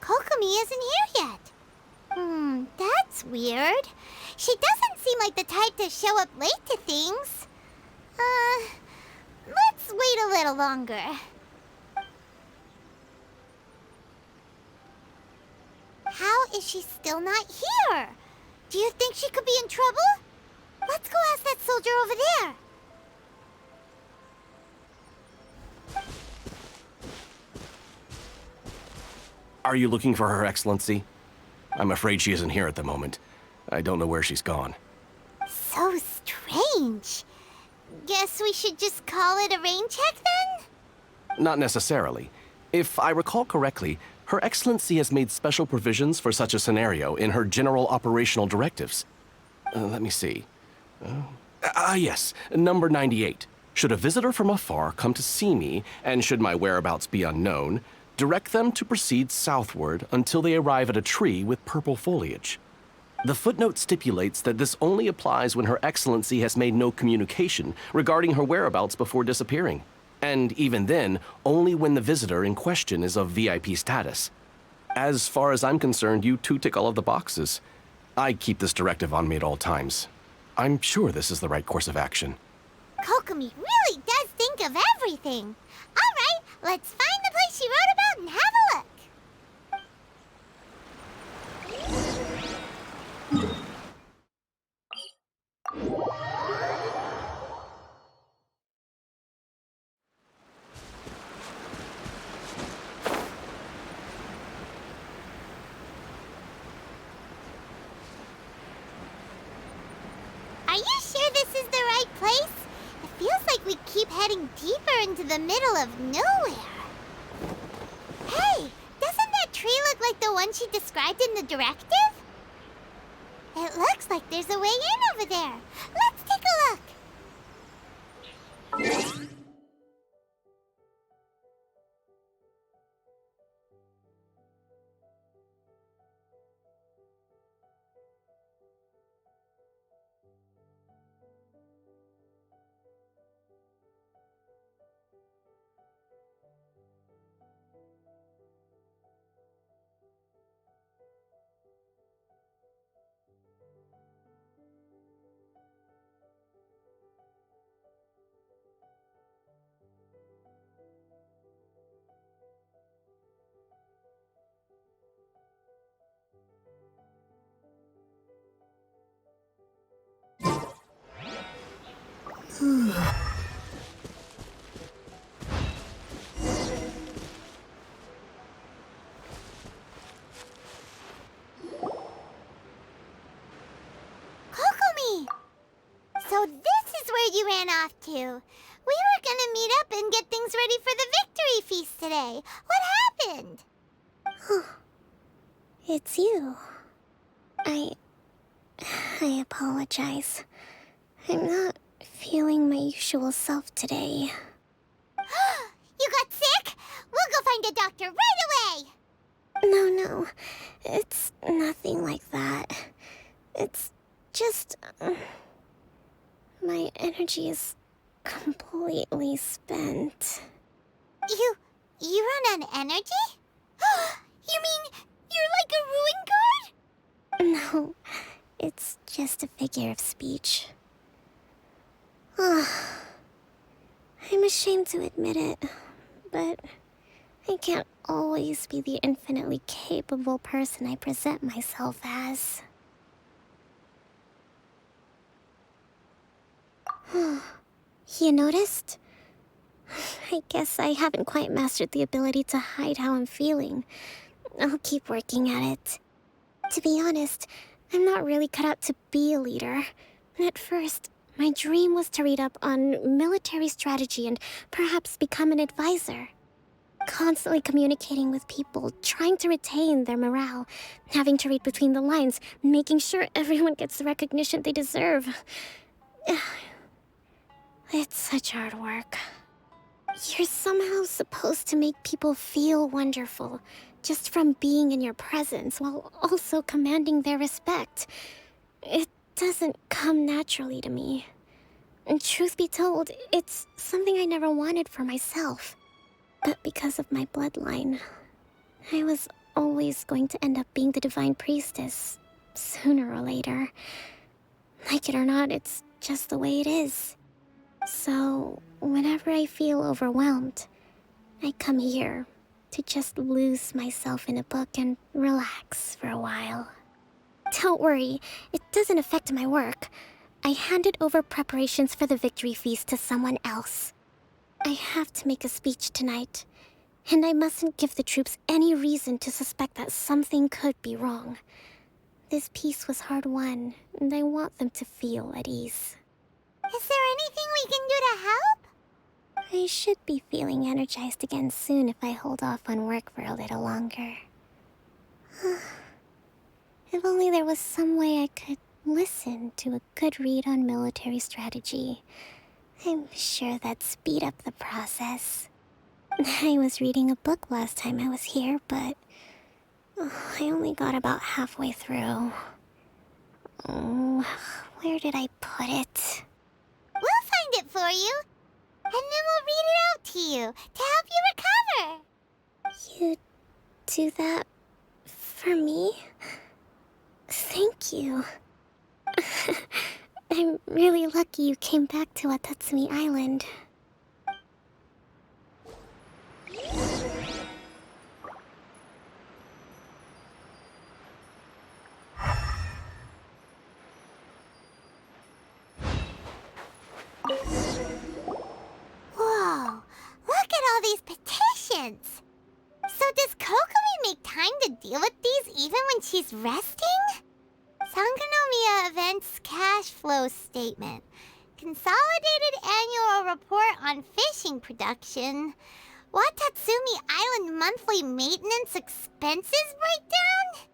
Kokomi isn't here yet. That's weird. She doesn't seem like the type to show up late to things. Let's wait a little longer. How is she still not here? Do you think she could be in trouble? Let's go ask that soldier over there. Are you looking for Her Excellency? I'm afraid she isn't here at the moment. I don't know where she's gone. So strange. Guess we should just call it a rain check then? Not necessarily. If I recall correctly, Her Excellency has made special provisions for such a scenario in her general operational directives. Let me see. Yes, number 98. Should a visitor from afar come to see me, and should my whereabouts be unknown, direct them to proceed southward until they arrive at a tree with purple foliage. The footnote stipulates that this only applies when Her Excellency has made no communication regarding her whereabouts before disappearing. And even then, only when the visitor in question is of VIP status. As far as I'm concerned, you two tick all of the boxes. I keep this directive on me at all times. I'm sure this is the right course of action. Kokomi really does think of everything. All right, let's find the place she wrote about and have a look. Are you sure this is the right place? It feels like we keep heading deeper into the middle of nowhere. Hey, doesn't that tree look like the one she described in the directive? It looks like there's a way in over there. Let's take a look. Kokomi! So this is where you ran off to. We were gonna meet up and get things ready for the victory feast today. What happened? It's you. I apologize. I'm not feeling my usual self today. You got sick? We'll go find a doctor right away! No. It's nothing like that. It's just... my energy is completely spent. You run on energy? You mean you're like a ruin guard? No, it's just a figure of speech. I'm ashamed to admit it, but I can't always be the infinitely capable person I present myself as. You noticed? I guess I haven't quite mastered the ability to hide how I'm feeling. I'll keep working at it. To be honest, I'm not really cut out to be a leader. At first, my dream was to read up on military strategy and perhaps become an advisor. Constantly communicating with people, trying to retain their morale, having to read between the lines, making sure everyone gets the recognition they deserve. It's such hard work. You're somehow supposed to make people feel wonderful, just from being in your presence, while also commanding their respect. It doesn't come naturally to me. And truth be told, it's something I never wanted for myself. But because of my bloodline, I was always going to end up being the divine priestess. sooner or later. Like it or not, it's just the way it is. So, whenever I feel overwhelmed, I come here to just lose myself in a book and relax for a while. Don't worry, it doesn't affect my work. I handed over preparations for the victory feast to someone else. I have to make a speech tonight, and I mustn't give the troops any reason to suspect that something could be wrong. This peace was hard-won, and I want them to feel at ease. Is there anything we can do to help? I should be feeling energized again soon if I hold off on work for a little longer. If only there was some way I could listen to a good read on military strategy. I'm sure that'd speed up the process. I was reading a book last time I was here, but I only got about halfway through. Oh, where did I put it? We'll find it for you, and then we'll read it out to you to help you recover. You do that for me? Thank you. I'm really lucky you came back to Watatsumi Island. Whoa, look at all these petitions. So does Kokomi make time to deal with these even when she's resting? Sangonomiya Events Cash Flow Statement. Consolidated Annual Report on Fishing Production. Watatsumi Island Monthly Maintenance Expenses Breakdown?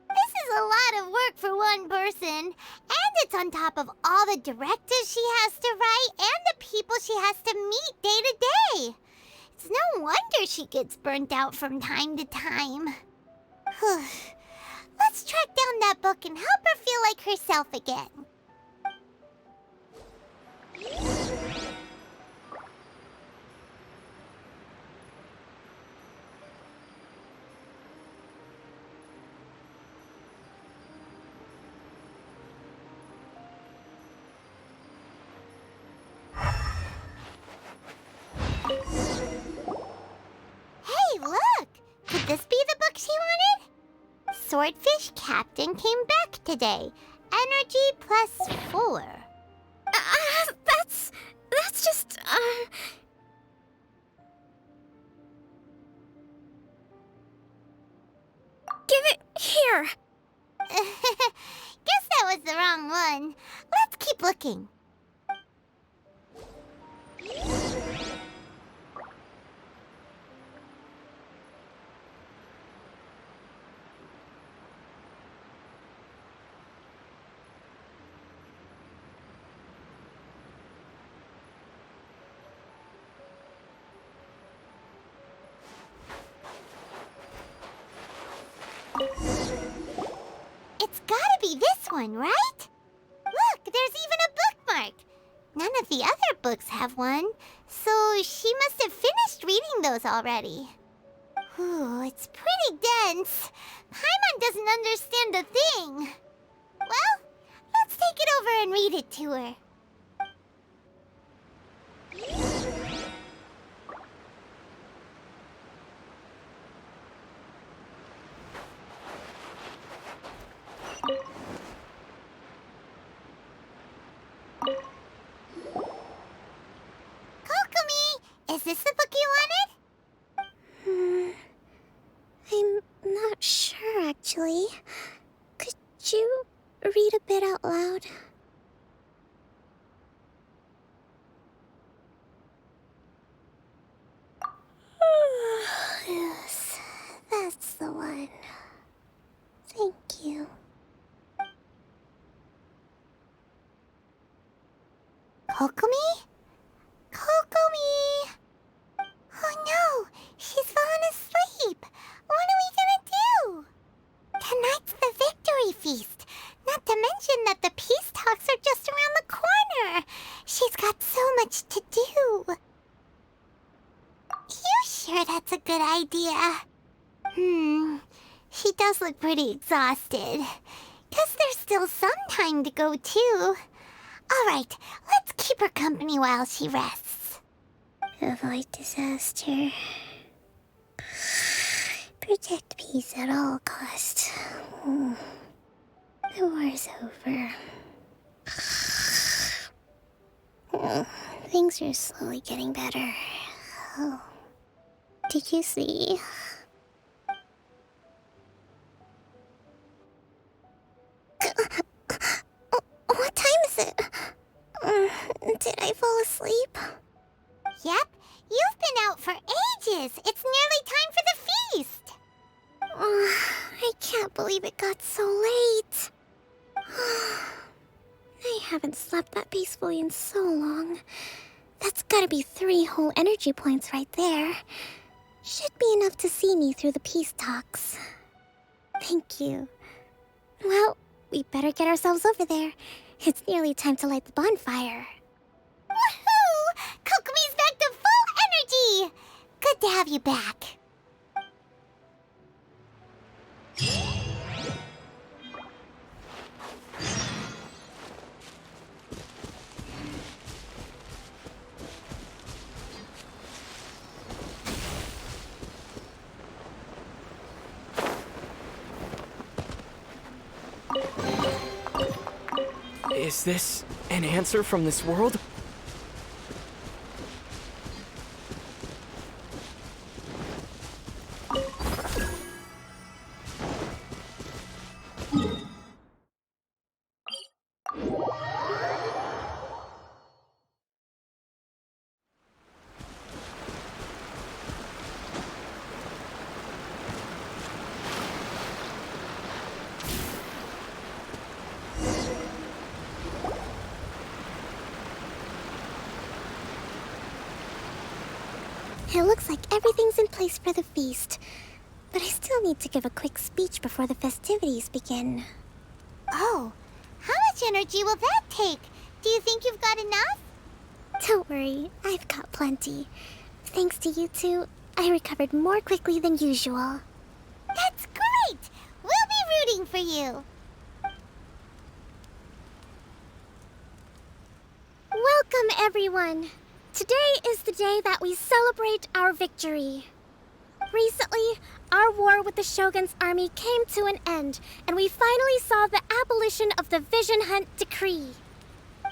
This is a lot of work for one person, and it's on top of all the directives she has to write and the people she has to meet day to day. It's no wonder she gets burnt out from time to time. Let's track down that book and help her feel like herself again. Hey, look! Could this be the book she wanted? Swordfish Captain came back today. Energy +4. That's just, Give it here! Guess that was the wrong one. Let's keep looking. It's gotta be this one, right? Look, there's even a bookmark. None of the other books have one, so she must have finished reading those already. Ooh, it's pretty dense. Paimon doesn't understand a thing. Well, let's take it over and read it to her. Kokomi, is this the book you wanted? I'm not sure, actually. Could you read a bit out loud? Yes, that's the one. Thank you. Kokomi? Kokomi! Oh no, she's fallen asleep. What are we gonna do? Tonight's the victory feast. Not to mention that the peace talks are just around the corner. She's got so much to do. You sure that's a good idea? She does look pretty exhausted. Guess still some time to go, too. All right, let's keep her company while she rests. Avoid disaster. Protect peace at all costs. The war's over. Things are slowly getting better. Oh. Did you see? What time is it? Did I fall asleep? Yep, you've been out for ages. It's nearly time for the feast. I can't believe it got so late. I haven't slept that peacefully in so long. That's gotta be 3 whole energy points right there. Should be enough to see me through the peace talks. Thank you. Well, we better get ourselves over there. It's nearly time to light the bonfire. Woohoo! Kokomi's back to full energy! Good to have you back. Is this an answer from this world? It looks like everything's in place for the feast. But I still need to give a quick speech before the festivities begin. Oh, how much energy will that take? Do you think you've got enough? Don't worry, I've got plenty. Thanks to you two, I recovered more quickly than usual. That's great! We'll be rooting for you. Welcome, everyone! Today is the day that we celebrate our victory. Recently, our war with the Shogun's army came to an end, and we finally saw the abolition of the Vision Hunt Decree.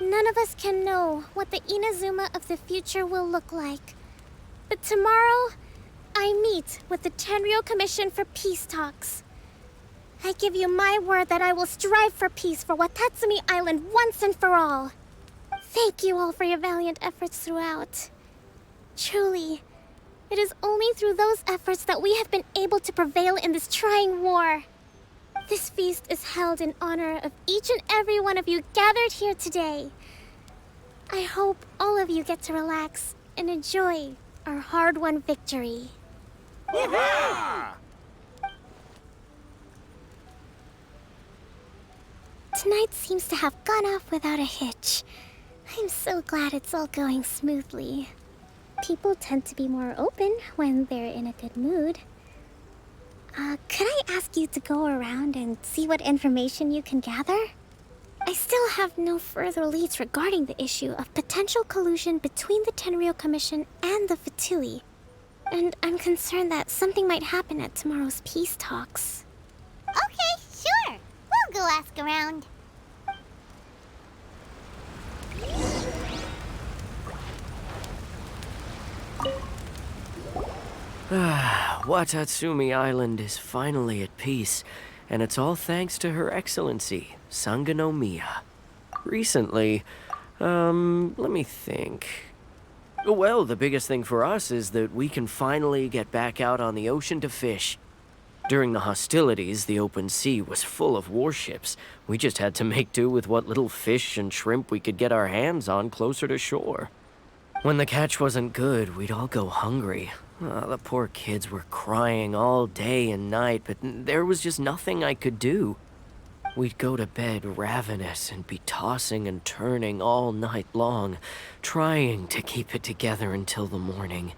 None of us can know what the Inazuma of the future will look like. But tomorrow, I meet with the Tenryou Commission for peace talks. I give you my word that I will strive for peace for Watatsumi Island once and for all. Thank you all for your valiant efforts throughout. Truly, it is only through those efforts that we have been able to prevail in this trying war. This feast is held in honor of each and every one of you gathered here today. I hope all of you get to relax and enjoy our hard-won victory. Tonight seems to have gone off without a hitch. I'm so glad it's all going smoothly. People tend to be more open when they're in a good mood. Could I ask you to go around and see what information you can gather? I still have no further leads regarding the issue of potential collusion between the Tenryou Commission and the Fatui. And I'm concerned that something might happen at tomorrow's peace talks. Okay, sure. We'll go ask around. Watatsumi Island is finally at peace, and it's all thanks to Her Excellency, Sangonomiya. Recently, let me think. Well, the biggest thing for us is that we can finally get back out on the ocean to fish. During the hostilities, the open sea was full of warships. We just had to make do with what little fish and shrimp we could get our hands on closer to shore. When the catch wasn't good, we'd all go hungry. The poor kids were crying all day and night, but there was just nothing I could do. We'd go to bed ravenous and be tossing and turning all night long, trying to keep it together until the morning.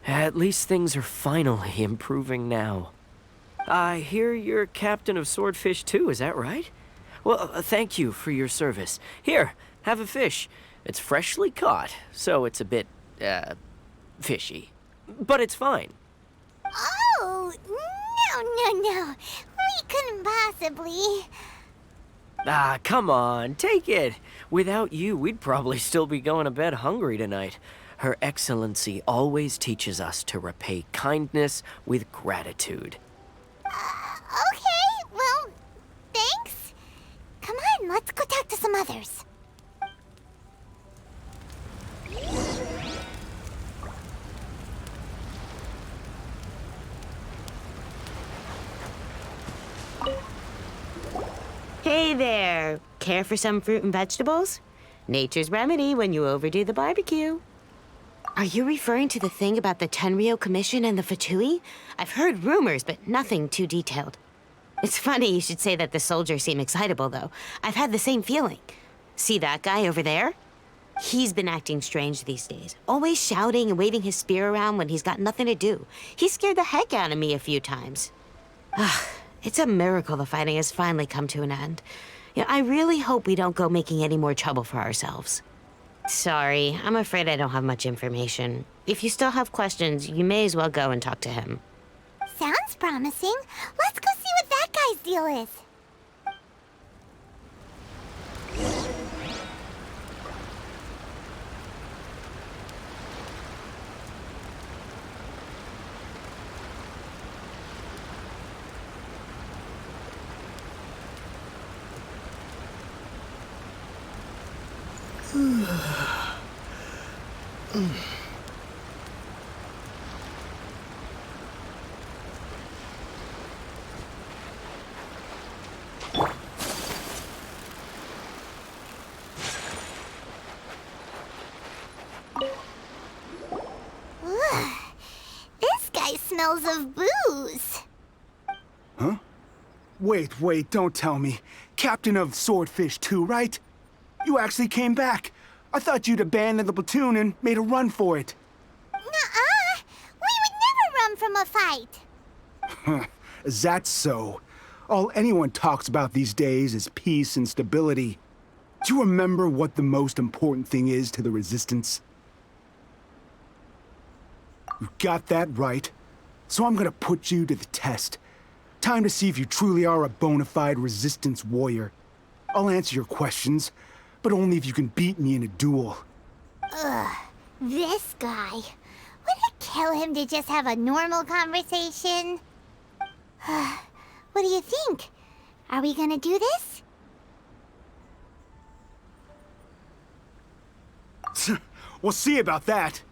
At least things are finally improving now. I hear you're captain of Swordfish too, is that right? Well, thank you for your service. Here, have a fish. It's freshly caught, so it's a bit, fishy. But it's fine. Oh, no. We couldn't possibly. Ah, come on, take it. Without you, we'd probably still be going to bed hungry tonight. Her Excellency always teaches us to repay kindness with gratitude. Okay, well, thanks. Come on, let's go talk to some others. Hey there! Care for some fruit and vegetables? Nature's remedy when you overdo the barbecue. Are you referring to the thing about the Tenryo Commission and the Fatui? I've heard rumors, but nothing too detailed. It's funny you should say that the soldiers seem excitable, though. I've had the same feeling. See that guy over there? He's been acting strange these days. Always shouting and waving his spear around when he's got nothing to do. He scared the heck out of me a few times. It's a miracle the fighting has finally come to an end. Yeah, I really hope we don't go making any more trouble for ourselves. Sorry, I'm afraid I don't have much information. If you still have questions, you may as well go and talk to him. Sounds promising. Let's go see what that guy's deal is. This guy smells of booze. Huh? Wait, don't tell me. Captain of Swordfish 2, right? You actually came back. I thought you'd abandoned the platoon and made a run for it. Nuh-uh. We would never run from a fight. Is that so? All anyone talks about these days is peace and stability. Do you remember what the most important thing is to the Resistance? You got that right. So I'm gonna put you to the test. Time to see if you truly are a bona fide Resistance warrior. I'll answer your questions, but only if you can beat me in a duel. Ugh, this guy. Would it kill him to just have a normal conversation? What do you think? Are we gonna do this? We'll see about that.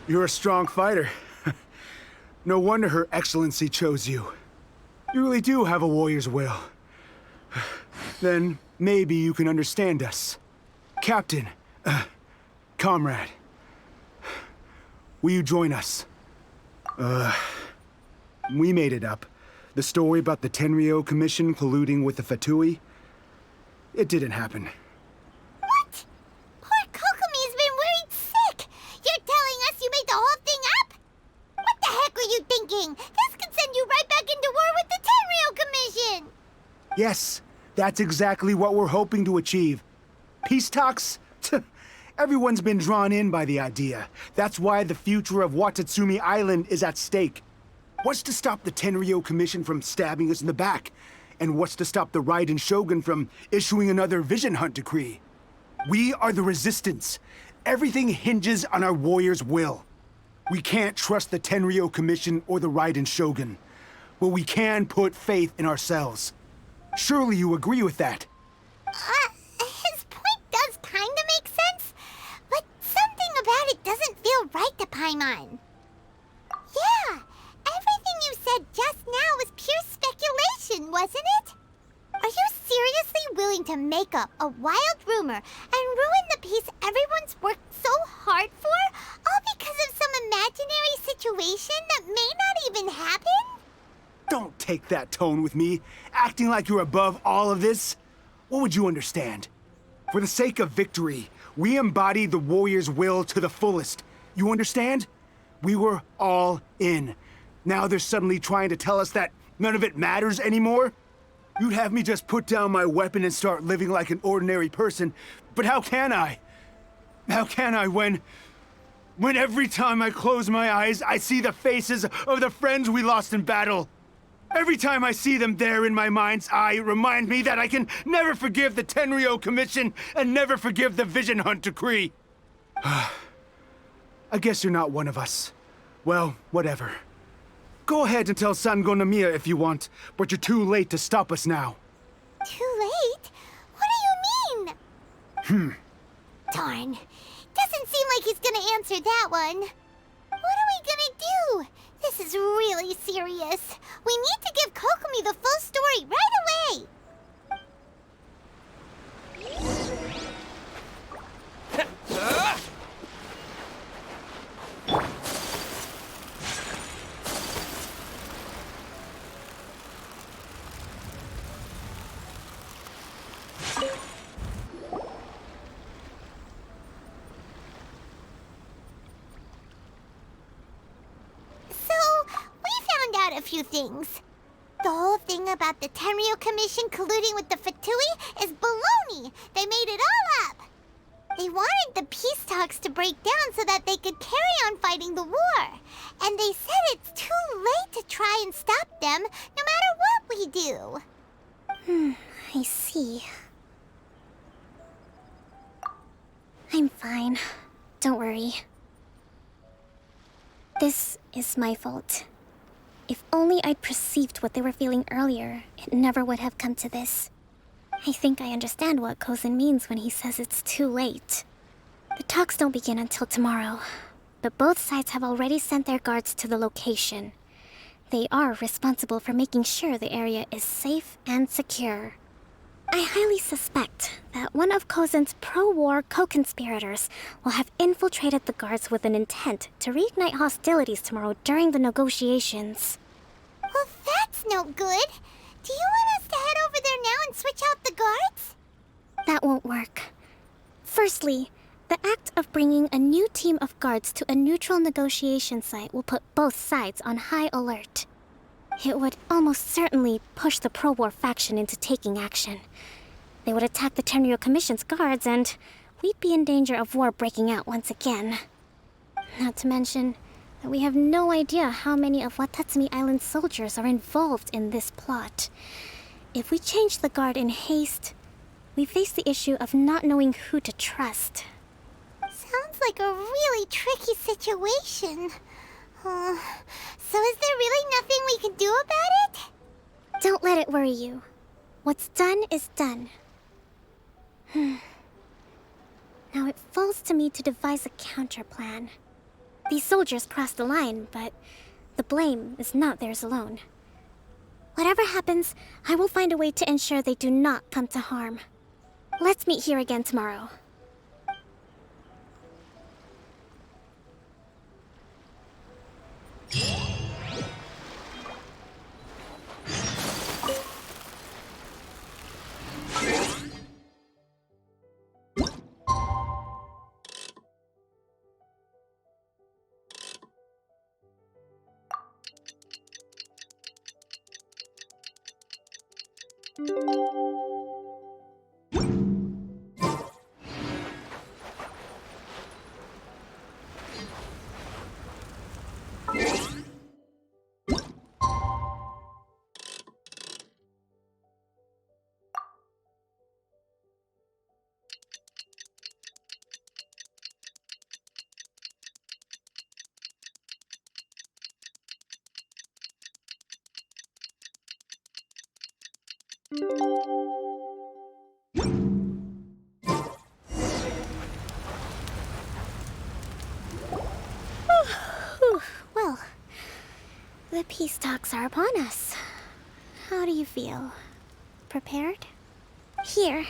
You're a strong fighter. No wonder Her Excellency chose you. You really do have a warrior's will. Then maybe you can understand us. Captain, comrade, will you join us? We made it up. The story about the Tenryo Commission colluding with the Fatui, it didn't happen. What? Poor Kokomi's been worried sick. You're telling us you made the whole thing up? What the heck were you thinking? This could send you right back into war with the Tenryo Commission. Yes, that's exactly what we're hoping to achieve. Peace talks? Everyone's been drawn in by the idea. That's why the future of Watatsumi Island is at stake. What's to stop the Tenryo Commission from stabbing us in the back? And what's to stop the Raiden Shogun from issuing another Vision Hunt decree? We are the Resistance. Everything hinges on our warrior's will. We can't trust the Tenryo Commission or the Raiden Shogun, but we can put faith in ourselves. Surely you agree with that. His point does kinda make sense, but something about it doesn't feel right to Paimon. Yeah, everything you said just now was pure speculation, wasn't it? Are you seriously willing to make up a wild rumor and ruin the peace everyone's worked so hard for, all because of some imaginary situation that may not even happen? Don't take that tone with me, acting like you're above all of this. What would you understand? For the sake of victory, we embodied the warrior's will to the fullest. You understand? We were all in. Now they're suddenly trying to tell us that none of it matters anymore? You'd have me just put down my weapon and start living like an ordinary person, but how can I? How can I when every time I close my eyes, I see the faces of the friends we lost in battle? Every time I see them there in my mind's eye, it reminds me that I can never forgive the Tenryo Commission and never forgive the Vision Hunt Decree. I guess you're not one of us. Well, whatever. Go ahead and tell Sango Nomiya if you want, but you're too late to stop us now. Too late? What do you mean? Darn. Doesn't seem like he's gonna answer that one. What are we gonna do? This is really serious. We need to give Kokomi the full story right away. A few things. The whole thing about the Tenryo Commission colluding with the Fatui is baloney. They made it all up. They wanted the peace talks to break down so that they could carry on fighting the war. And they said it's too late to try and stop them, no matter what we do. I see. I'm fine. Don't worry. This is my fault. If only I'd perceived what they were feeling earlier, it never would have come to this. I think I understand what Kozin means when he says it's too late. The talks don't begin until tomorrow, but both sides have already sent their guards to the location. They are responsible for making sure the area is safe and secure. I highly suspect that one of Kozin's pro-war co-conspirators will have infiltrated the guards with an intent to reignite hostilities tomorrow during the negotiations. Well, that's no good. Do you want us to head over there now and switch out the guards? That won't work. Firstly, the act of bringing a new team of guards to a neutral negotiation site will put both sides on high alert. It would almost certainly push the pro-war faction into taking action. They would attack the Tenryo Commission's guards, and we'd be in danger of war breaking out once again. Not to mention that we have no idea how many of Watatsumi Island's soldiers are involved in this plot. If we change the guard in haste, we face the issue of not knowing who to trust. Sounds like a really tricky situation. So is there really nothing we can do about it? Don't let it worry you. What's done is done. Now it falls to me to devise a counterplan. These soldiers crossed the line, but the blame is not theirs alone. Whatever happens, I will find a way to ensure they do not come to harm. Let's meet here again tomorrow. Well, the peace talks are upon us. How do you feel? Prepared? Here,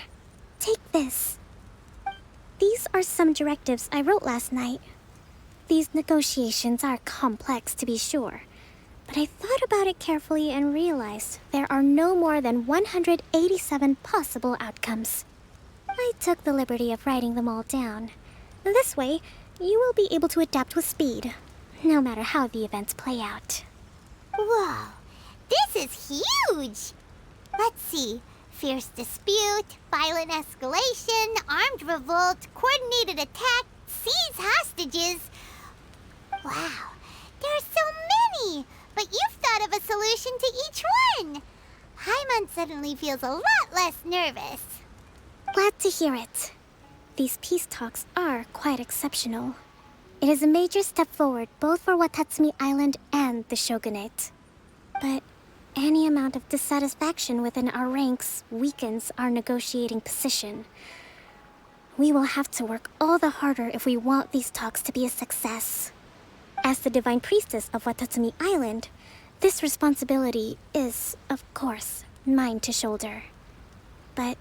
take this. These are some directives I wrote last night. These negotiations are complex, to be sure, but I thought about it carefully and realized there are no more than 187 possible outcomes. I took the liberty of writing them all down. This way, you will be able to adapt with speed, no matter how the events play out. Whoa, this is huge! Let's see. Fierce dispute, violent escalation, armed revolt, coordinated attack, seize hostages. Wow, there are so many! But you've thought of a solution to each one! Hyman suddenly feels a lot less nervous. Glad to hear it. These peace talks are quite exceptional. It is a major step forward both for Watatsumi Island and the Shogunate. But any amount of dissatisfaction within our ranks weakens our negotiating position. We will have to work all the harder if we want these talks to be a success. As the Divine Priestess of Watatsumi Island, this responsibility is, of course, mine to shoulder. But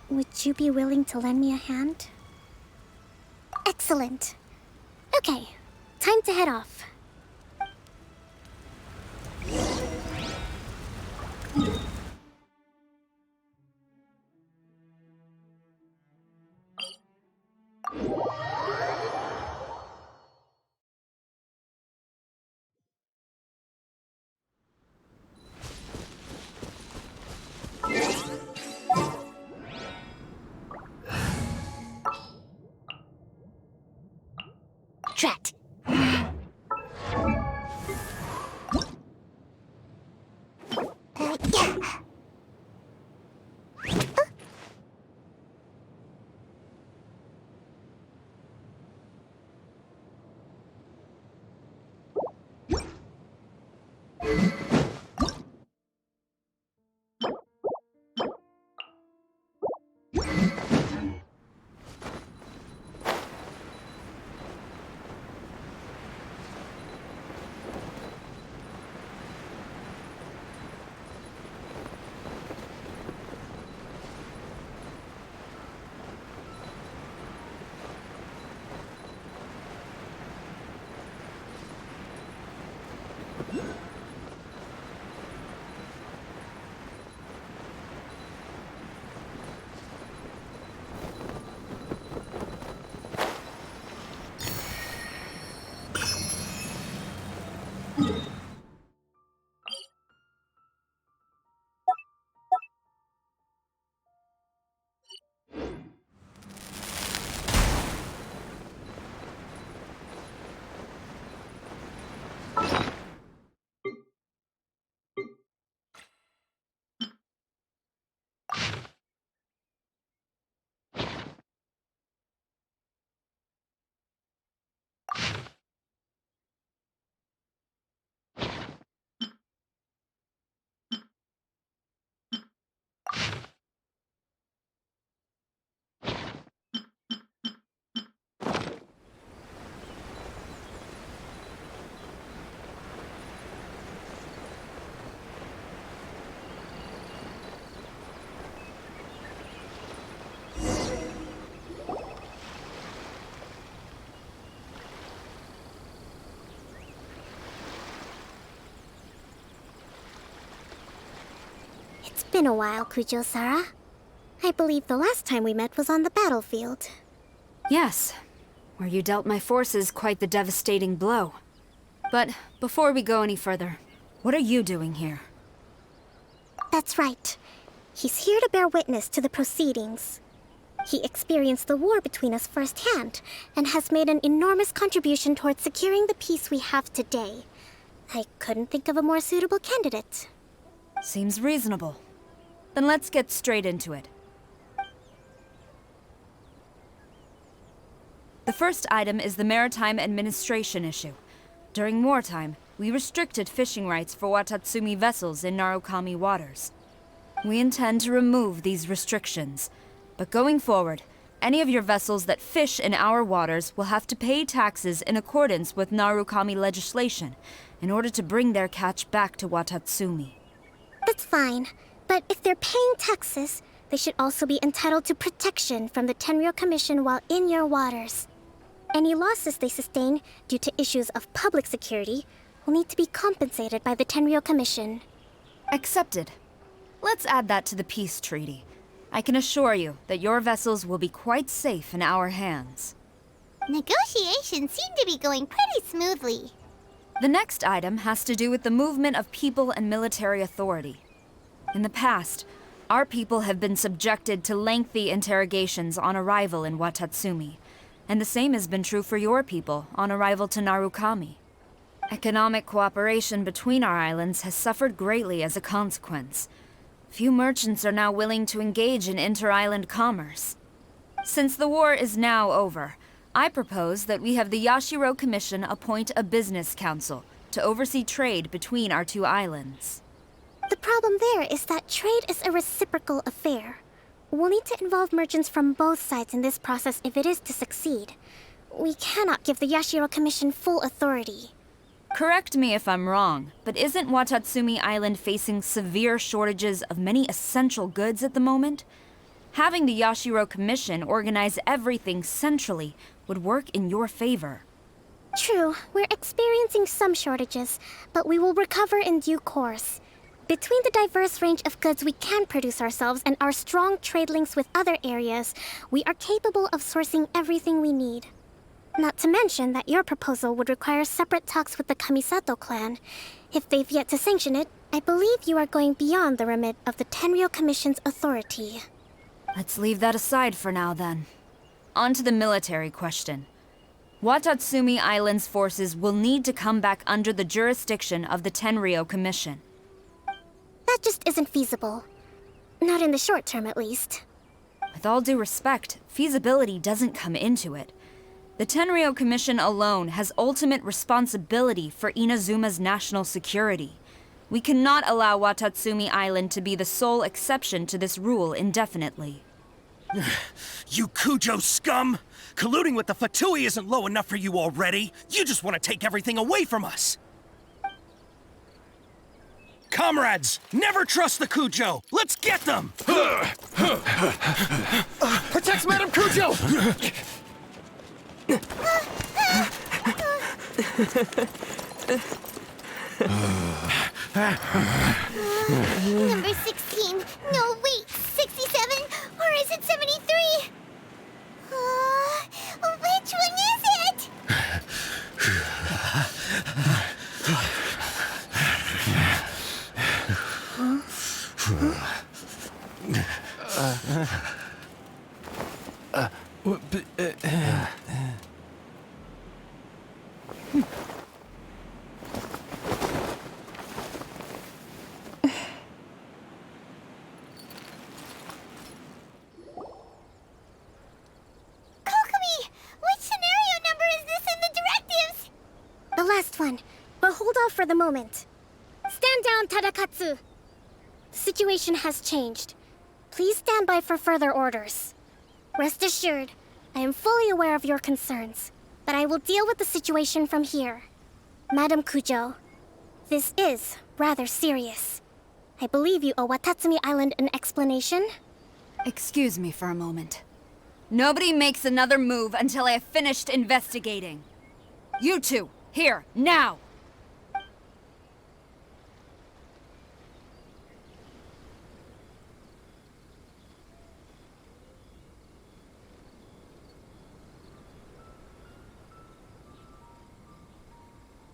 would you be willing to lend me a hand? Excellent. Okay, time to head off. Drat. It's been a while, Kujo-Sara. I believe the last time we met was on the battlefield. Yes, where you dealt my forces quite the devastating blow. But before we go any further, what are you doing here? That's right. He's here to bear witness to the proceedings. He experienced the war between us firsthand, and has made an enormous contribution towards securing the peace we have today. I couldn't think of a more suitable candidate. Seems reasonable. Then let's get straight into it. The first item is the Maritime Administration issue. During wartime, we restricted fishing rights for Watatsumi vessels in Narukami waters. We intend to remove these restrictions. But going forward, any of your vessels that fish in our waters will have to pay taxes in accordance with Narukami legislation in order to bring their catch back to Watatsumi. That's fine, but if they're paying taxes, they should also be entitled to protection from the Tenryou Commission while in your waters. Any losses they sustain due to issues of public security will need to be compensated by the Tenryou Commission. Accepted. Let's add that to the peace treaty. I can assure you that your vessels will be quite safe in our hands. Negotiations seem to be going pretty smoothly. The next item has to do with the movement of people and military authority. In the past, our people have been subjected to lengthy interrogations on arrival in Watatsumi, and the same has been true for your people on arrival to Narukami. Economic cooperation between our islands has suffered greatly as a consequence. Few merchants are now willing to engage in inter-island commerce. Since the war is now over, I propose that we have the Yashiro Commission appoint a business council to oversee trade between our two islands. The problem there is that trade is a reciprocal affair. We'll need to involve merchants from both sides in this process if it is to succeed. We cannot give the Yashiro Commission full authority. Correct me if I'm wrong, but isn't Watatsumi Island facing severe shortages of many essential goods at the moment? Having the Yashiro Commission organize everything centrally would work in your favor. True, we're experiencing some shortages, but we will recover in due course. Between the diverse range of goods we can produce ourselves and our strong trade links with other areas, we are capable of sourcing everything we need. Not to mention that your proposal would require separate talks with the Kamisato clan. If they've yet to sanction it, I believe you are going beyond the remit of the Tenryou Commission's authority. Let's leave that aside for now, then. On to the military question. Watatsumi Island's forces will need to come back under the jurisdiction of the Tenryou Commission. That just isn't feasible. Not in the short term, at least. With all due respect, feasibility doesn't come into it. The Tenryou Commission alone has ultimate responsibility for Inazuma's national security. We cannot allow Watatsumi Island to be the sole exception to this rule indefinitely. You Kujo scum! Colluding with the Fatui isn't low enough for you already. You just want to take everything away from us. Comrades, never trust the Kujo! Let's get them! Protect Madame Kujo! Number 16. No, wait. 67? Or is it 73? Which one is it? The last one, but hold off for the moment. Stand down, Tadakatsu! The situation has changed. Please stand by for further orders. Rest assured, I am fully aware of your concerns, but I will deal with the situation from here. Madam Kujo, this is rather serious. I believe you owe Watatsumi Island an explanation? Excuse me for a moment. Nobody makes another move until I have finished investigating. You two, here, now!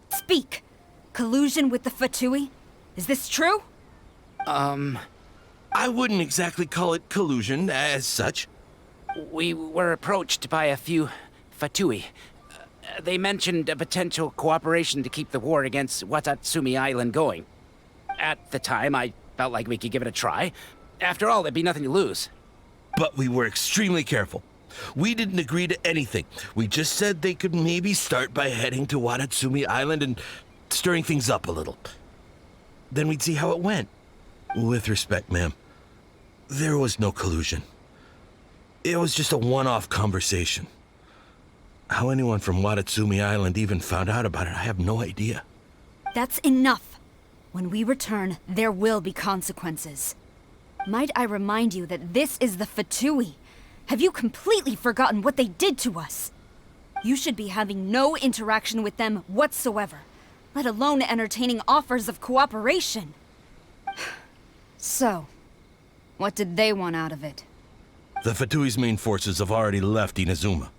Speak! Collusion with the Fatui? Is this true? I wouldn't exactly call it collusion as such. We were approached by a few Fatui. They mentioned a potential cooperation to keep the war against Watatsumi Island going. At the time, I felt like we could give it a try. After all, there'd be nothing to lose. But we were extremely careful. We didn't agree to anything. We just said they could maybe start by heading to Watatsumi Island and stirring things up a little. Then we'd see how it went. With respect, ma'am, There was no collusion. It was just a one-off conversation. How anyone from Watatsumi Island even found out about it, I have no idea. That's enough. When we return, there will be consequences. Might I remind you that this is the Fatui? Have you completely forgotten what they did to us? You should be having no interaction with them whatsoever, let alone entertaining offers of cooperation. So, what did they want out of it? The Fatui's main forces have already left Inazuma.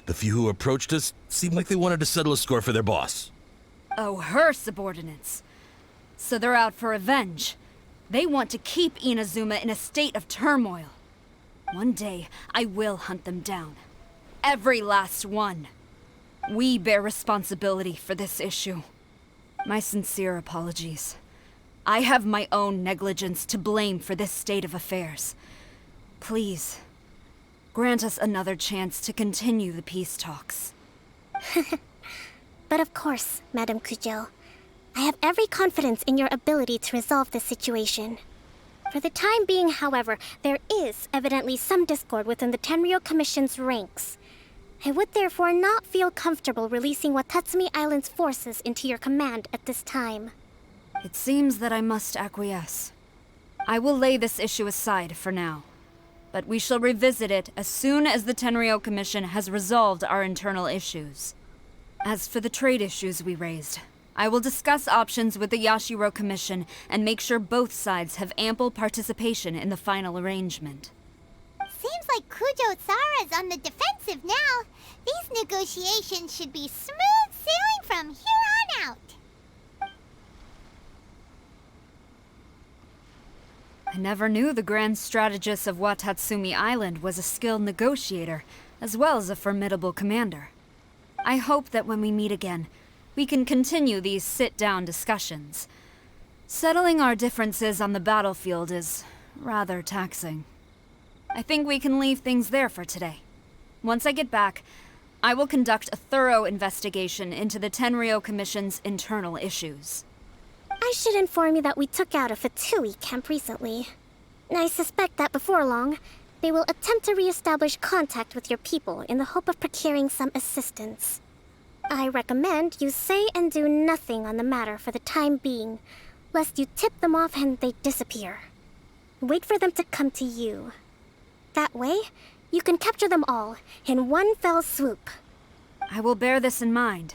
The few who approached us seemed like they wanted to settle a score for their boss. Oh, her subordinates. So they're out for revenge. They want to keep Inazuma in a state of turmoil. One day, I will hunt them down. Every last one. We bear responsibility for this issue. My sincere apologies. I have my own negligence to blame for this state of affairs. Please, grant us another chance to continue the peace talks. But of course, Madame Kujo. I have every confidence in your ability to resolve this situation. For the time being, however, there is evidently some discord within the Tenryou Commission's ranks. I would therefore not feel comfortable releasing Watatsumi Island's forces into your command at this time. It seems that I must acquiesce. I will lay this issue aside for now, but we shall revisit it as soon as the Tenryou Commission has resolved our internal issues. As for the trade issues we raised, I will discuss options with the Yashiro Commission and make sure both sides have ample participation in the final arrangement. Seems like Kujo-Sara's on the defensive now. These negotiations should be smooth sailing from here on out. I never knew the Grand Strategist of Watatsumi Island was a skilled negotiator, as well as a formidable commander. I hope that when we meet again, we can continue these sit-down discussions. Settling our differences on the battlefield is rather taxing. I think we can leave things there for today. Once I get back, I will conduct a thorough investigation into the Tenryou Commission's internal issues. I should inform you that we took out a Fatui camp recently. I suspect that before long, they will attempt to re-establish contact with your people in the hope of procuring some assistance. I recommend you say and do nothing on the matter for the time being, lest you tip them off and they disappear. Wait for them to come to you. That way, you can capture them all in one fell swoop. I will bear this in mind.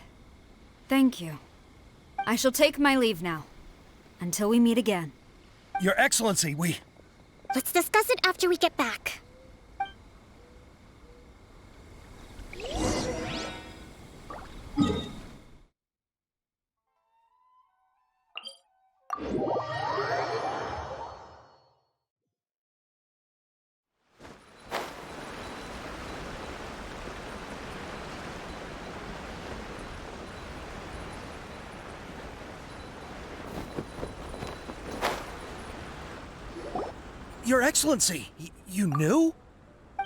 Thank you. I shall take my leave now. Until we meet again. Your Excellency, Let's discuss it after we get back. Your Excellency, you knew?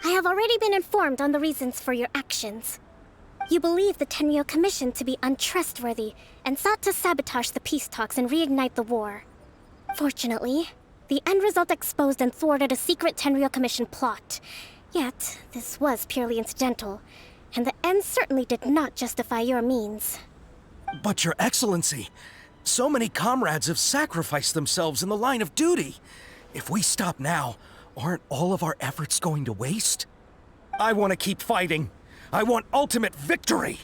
I have already been informed on the reasons for your actions. You believe the Tenryou Commission to be untrustworthy and sought to sabotage the peace talks and reignite the war. Fortunately, the end result exposed and thwarted a secret Tenryou Commission plot. Yet, this was purely incidental, and the end certainly did not justify your means. But Your Excellency, so many comrades have sacrificed themselves in the line of duty. If we stop now, aren't all of our efforts going to waste? I want to keep fighting. I want ultimate victory,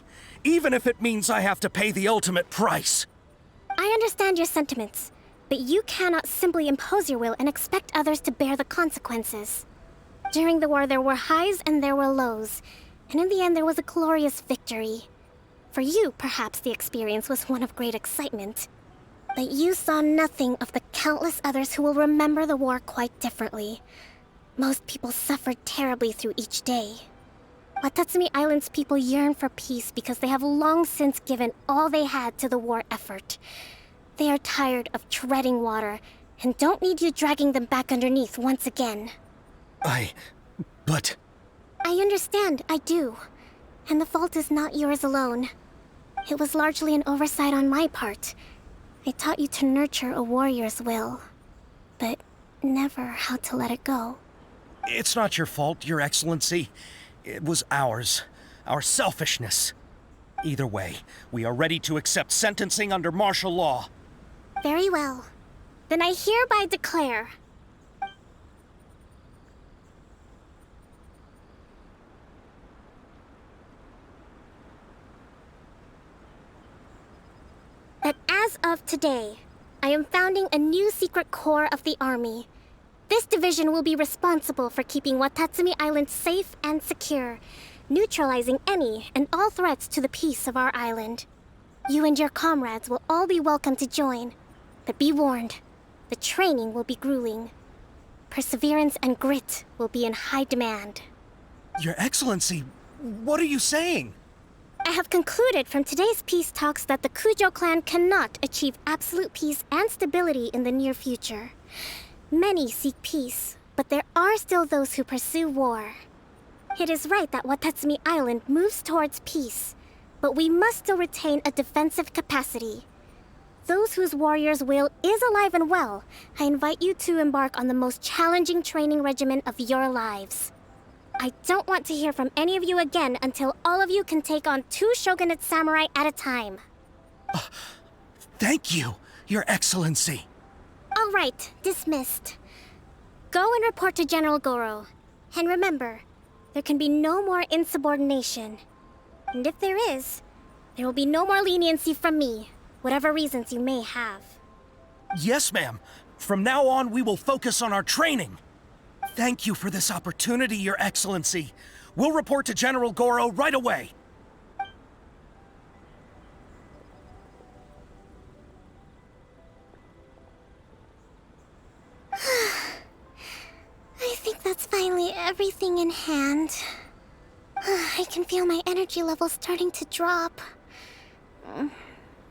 even if it means I have to pay the ultimate price. I understand your sentiments, but you cannot simply impose your will and expect others to bear the consequences. During the war, there were highs and there were lows, and in the end, there was a glorious victory. For you, perhaps the experience was one of great excitement. But you saw nothing of the countless others who will remember the war quite differently. Most people suffered terribly through each day. Watatsumi Island's people yearn for peace because they have long since given all they had to the war effort. They are tired of treading water and don't need you dragging them back underneath once again. But... I understand, I do. And the fault is not yours alone. It was largely an oversight on my part. I taught you to nurture a warrior's will. But never how to let it go. It's not your fault, Your Excellency. It was ours. Our selfishness. Either way, we are ready to accept sentencing under martial law. Very well. Then I hereby declare... that as of today, I am founding a new secret corps of the army. This division will be responsible for keeping Watatsumi Island safe and secure, neutralizing any and all threats to the peace of our island. You and your comrades will all be welcome to join, but be warned, the training will be grueling. Perseverance and grit will be in high demand. Your Excellency, what are you saying? I have concluded from today's peace talks that the Kujo clan cannot achieve absolute peace and stability in the near future. Many seek peace, but there are still those who pursue war. It is right that Watatsumi Island moves towards peace, but we must still retain a defensive capacity. Those whose warrior's will is alive and well, I invite you to embark on the most challenging training regimen of your lives. I don't want to hear from any of you again until all of you can take on 2 shogunate samurai at a time. Thank you, Your Excellency. All right, dismissed. Go and report to General Goro. And remember, there can be no more insubordination. And if there is, there will be no more leniency from me, whatever reasons you may have. Yes, ma'am. From now on, we will focus on our training. Thank you for this opportunity, Your Excellency. We'll report to General Goro right away. I think that's finally everything in hand. I can feel my energy levels starting to drop.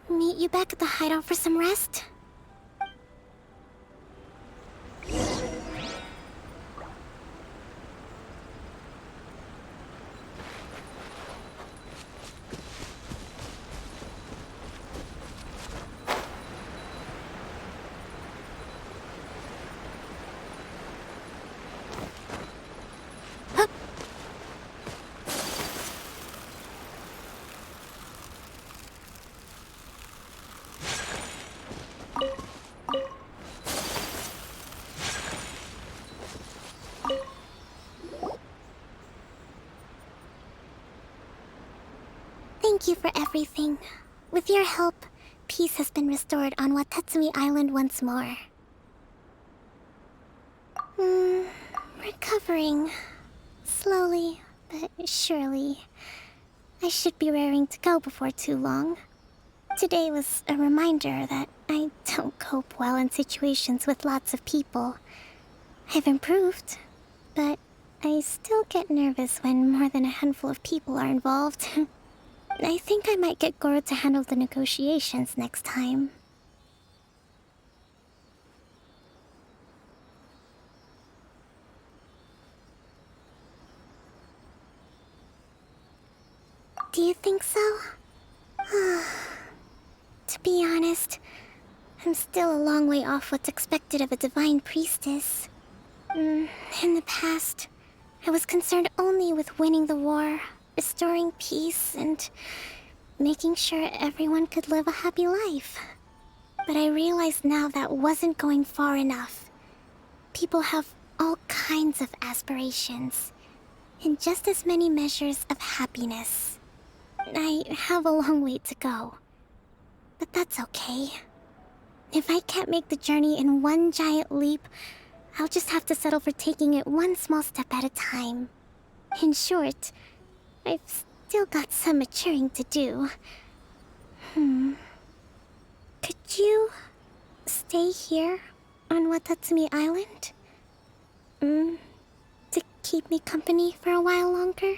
Meet you back at the hideout for some rest? Thank you for everything. With your help, peace has been restored on Watatsumi Island once more. Recovering. Slowly, but surely. I should be raring to go before too long. Today was a reminder that I don't cope well in situations with lots of people. I've improved, but I still get nervous when more than a handful of people are involved. I think I might get Goro to handle the negotiations next time. Do you think so? To be honest, I'm still a long way off what's expected of a divine priestess. In the past, I was concerned only with winning the war, restoring peace, and making sure everyone could live a happy life. But I realize now that wasn't going far enough. People have all kinds of aspirations, and just as many measures of happiness. I have a long way to go, but that's okay. If I can't make the journey in one giant leap, I'll just have to settle for taking it one small step at a time. In short, I've still got some maturing to do. Could you stay here on Watatsumi Island? To keep me company for a while longer?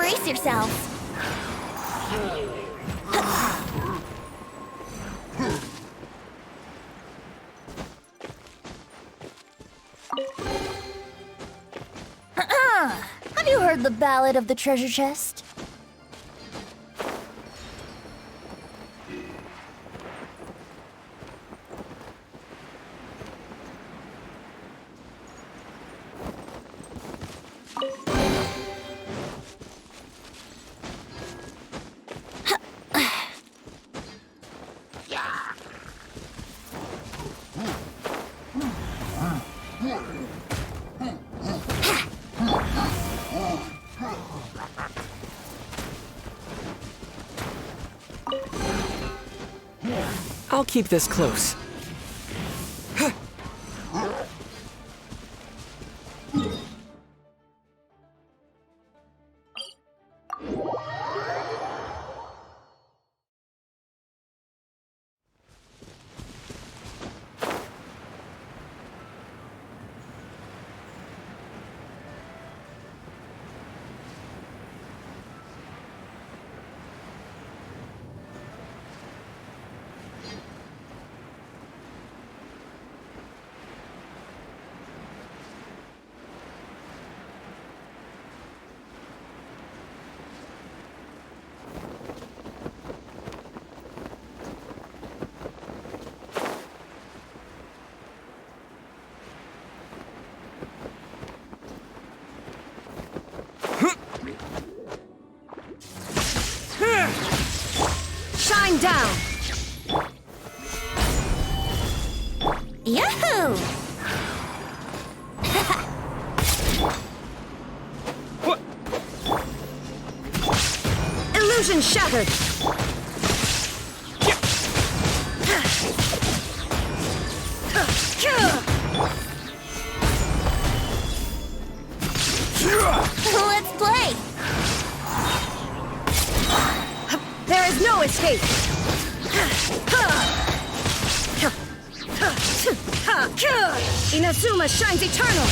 Brace yourselves. Have you heard the ballad of the treasure chest? I'll keep this close. Shine down! Yahoo! Illusion shattered! Let's play! There is no escape! Inazuma shines eternal!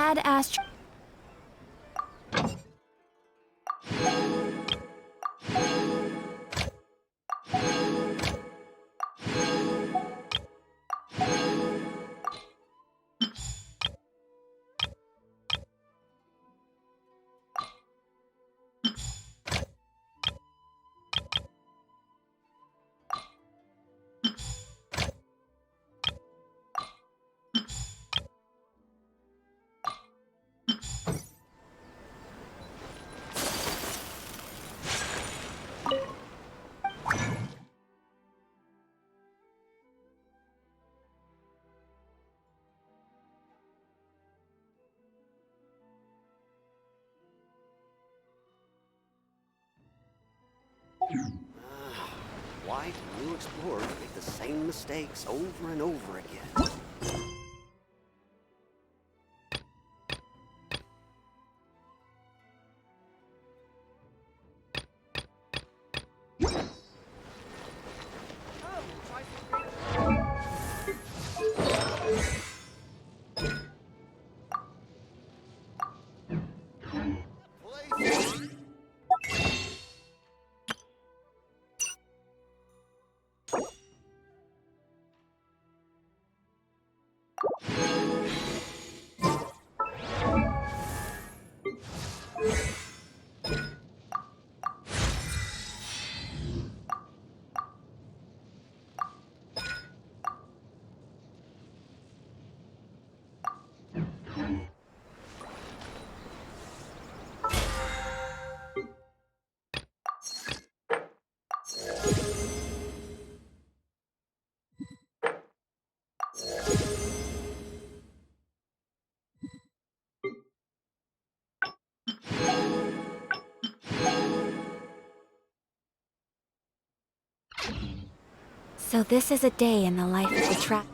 badass. Why do new explorers make the same mistakes over and over again? So this is a day in the life of the trap.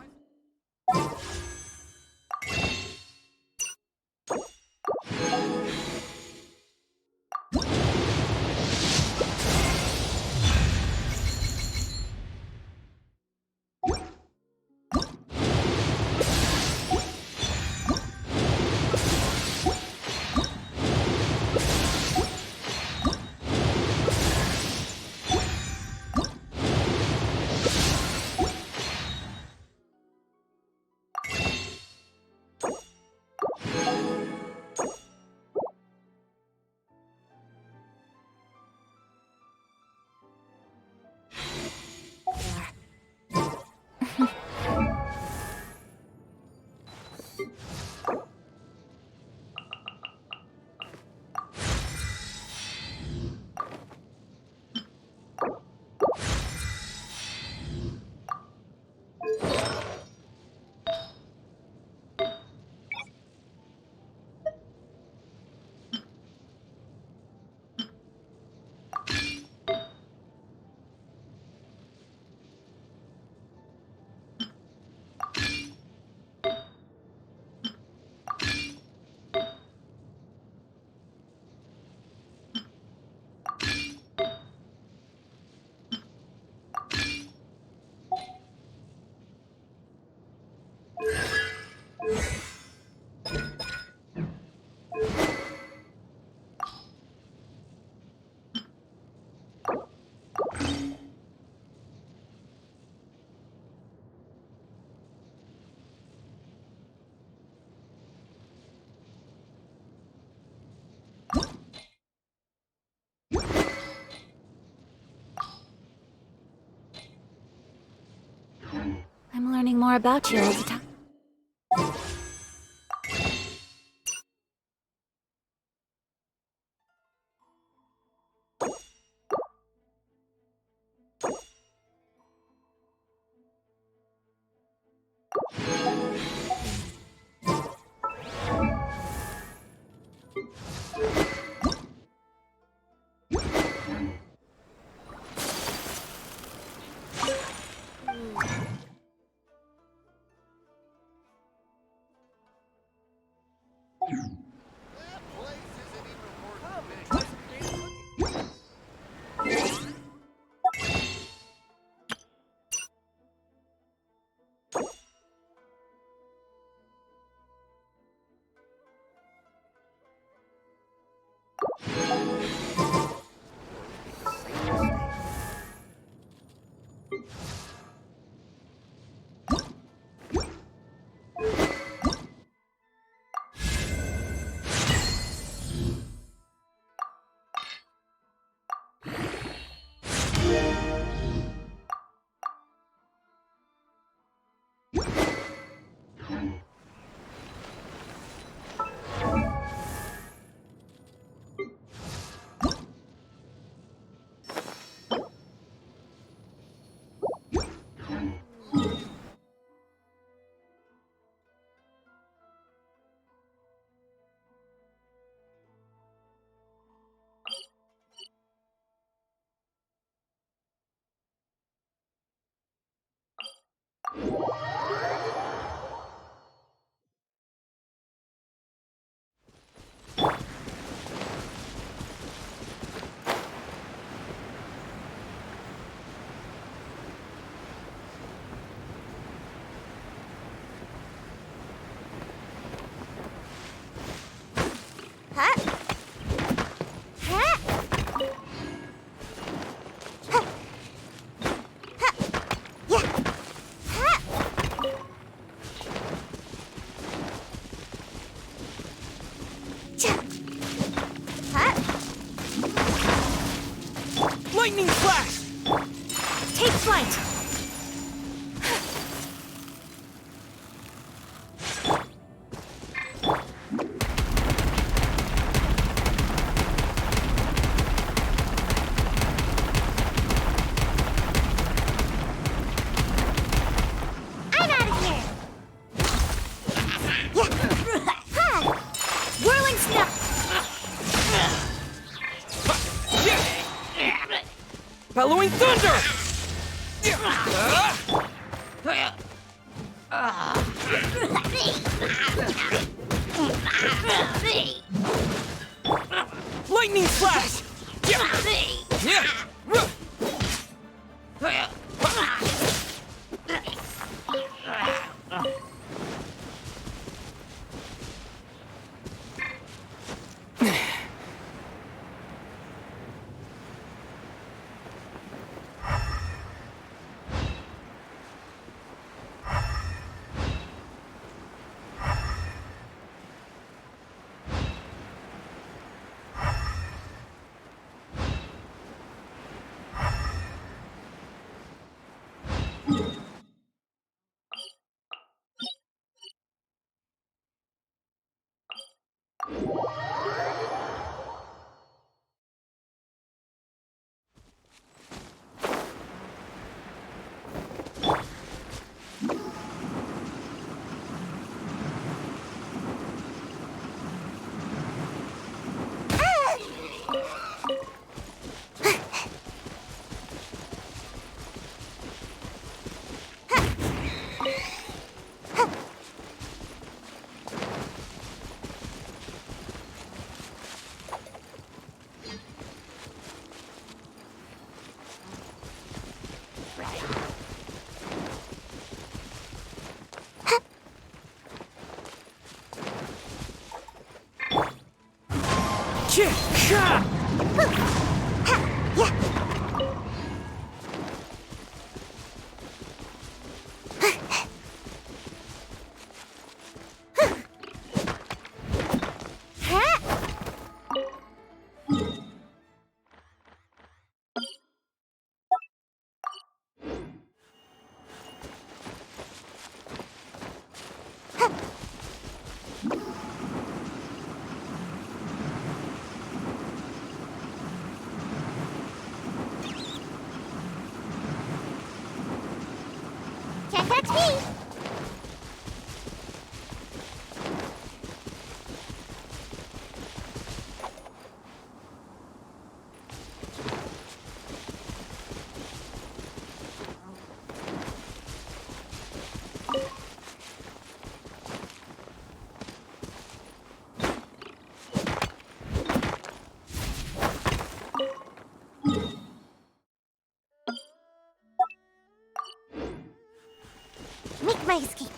I'm learning more about you all the time. Lightning flash! Take flight! I'm out of here! Whirling snap! Bellowing thunder! Lightning flash! Can't catch me! Make my escape.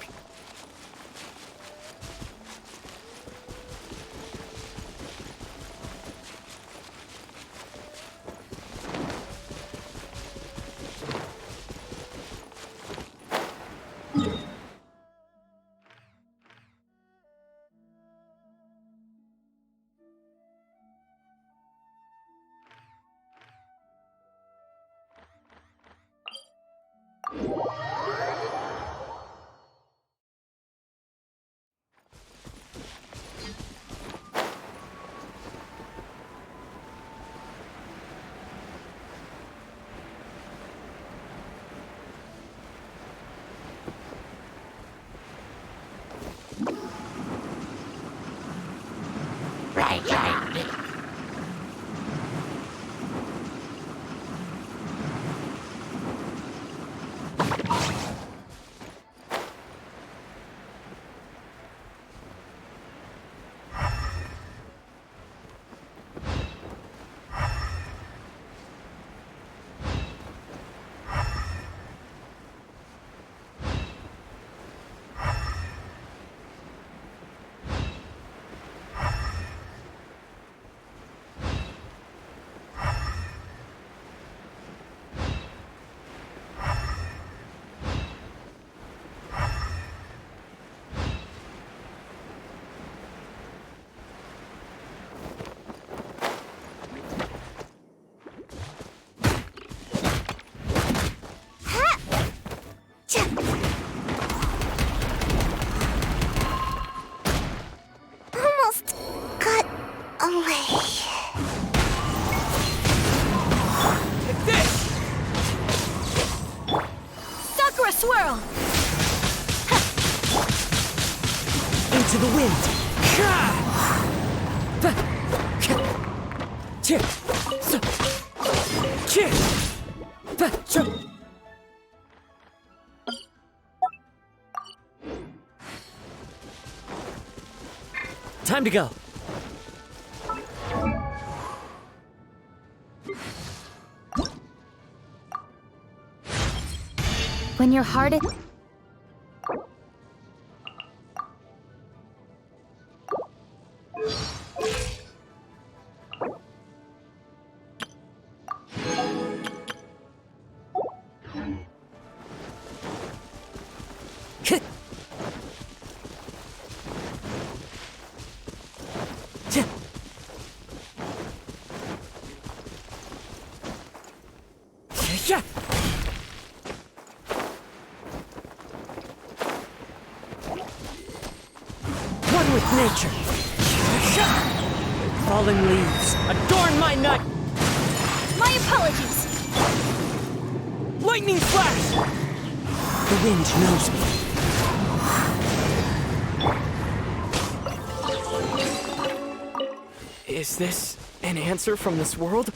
strong. Into the wind. Time to go. When your heart is... One with nature. Falling leaves adorn my night. My apologies. Lightning flash. The wind knows me. Is this an answer from this world?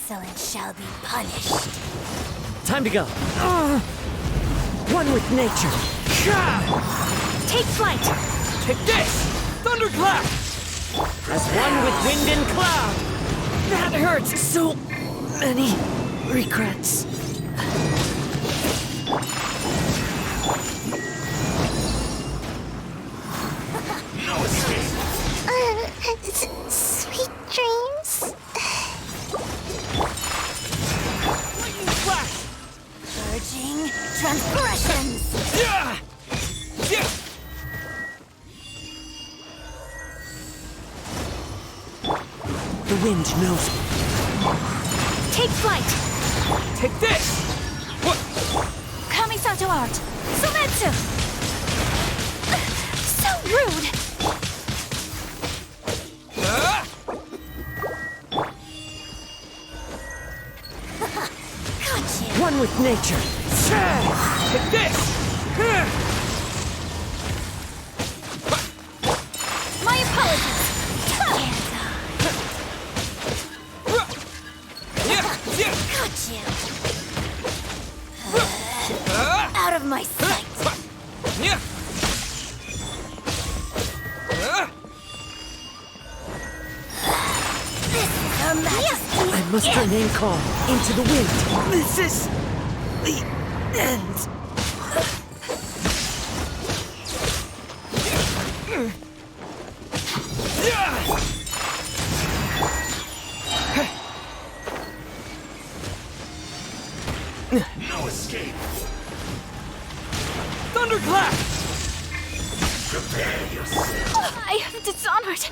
insolent shall be punished. Time to go. One with nature. Take flight! Take this! Thunderclap! As one with wind and cloud. That hurts so many regrets. No escape. Sweet dreams. Lightning flash! Purging transgressions. The wind knows me. Take flight! Take this! Kamisato art! Sumetsu! So rude! One with nature. Take this! My apologies! Got you. Out of my sight. This is Her Majesty's I must gift. remain calm. Into the wind. This is the end. No escape. Thunderclap! Prepare yourself. I have dishonored.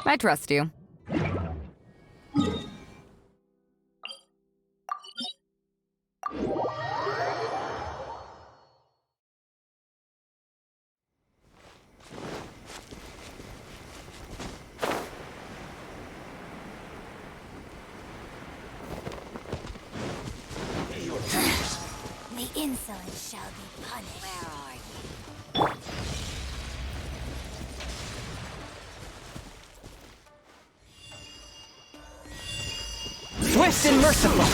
I trust you. The insolent shall be punished. Where are you? Swift and merciful.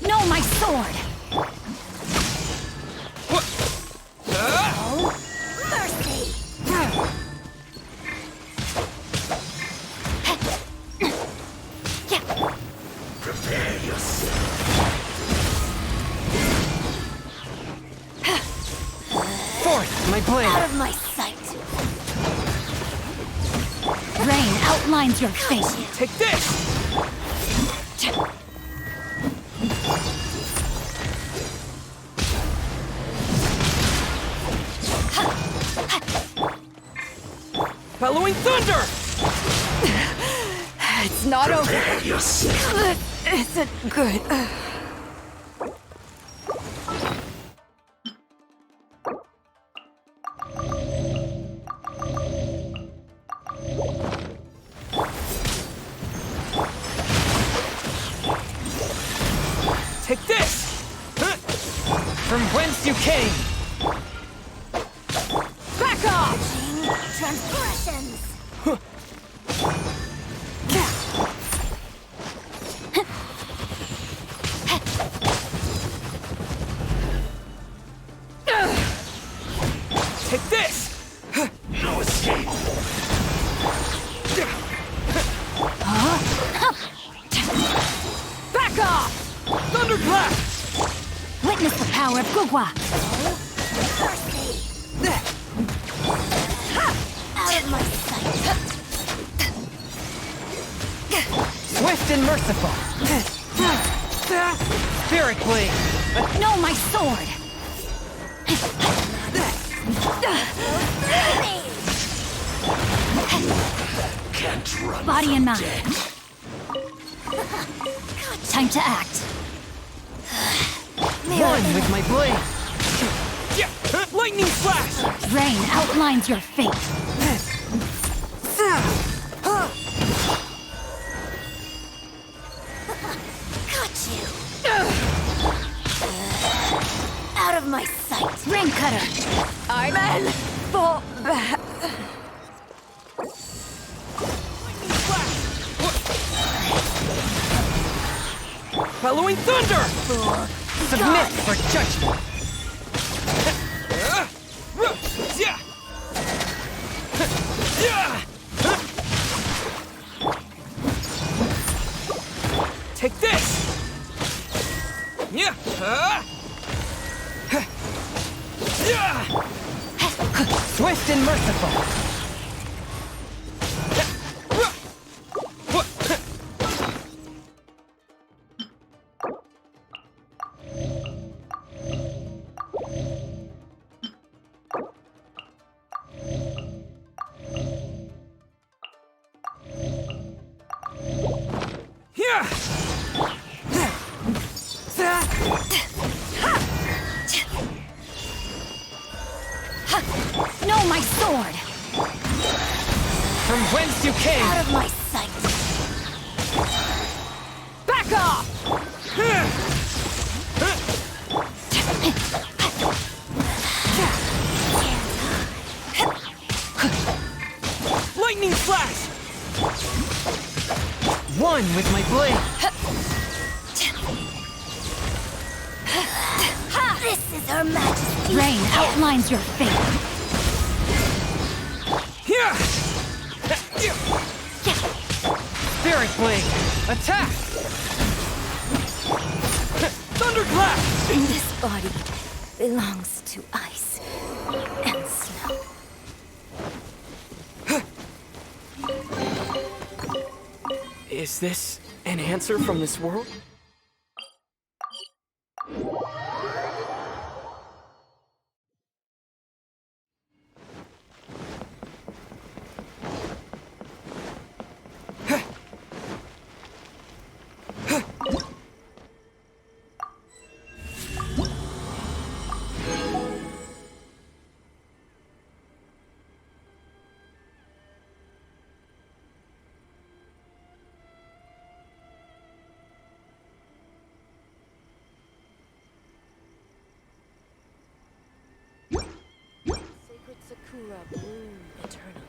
No, my sword! Oh, mercy! Prepare yourself. Forth, my blade. Out of my sight. Rain outlines your fate. Take this! Bellowing thunder! It's not over. Prepare yourself. This isn't good. Take this! From whence you came! Back off! Transgressions! Take this! No escape. Back off! Thunderclap! Witness the power of Gugwa! Swift and merciful. Spirit blade. No, my sword! Can't run Body and mind. death. Time to act. One with my blade. Lightning flash! Rain outlines your fate. Got you. Out of my sight. Rain cutter. Men, fall back. Following thunder! Submit for judgment. Take this! Swift and merciful. No, my sword! From whence you came! Out of my sight. Back off! Lightning flash! One with my blade. This is Her Majesty's Rain outlines your fate. Spirit blade, attack! Thunderclap! This body belongs to ice and snow. Is this an answer from this world? Sakura bloom eternally.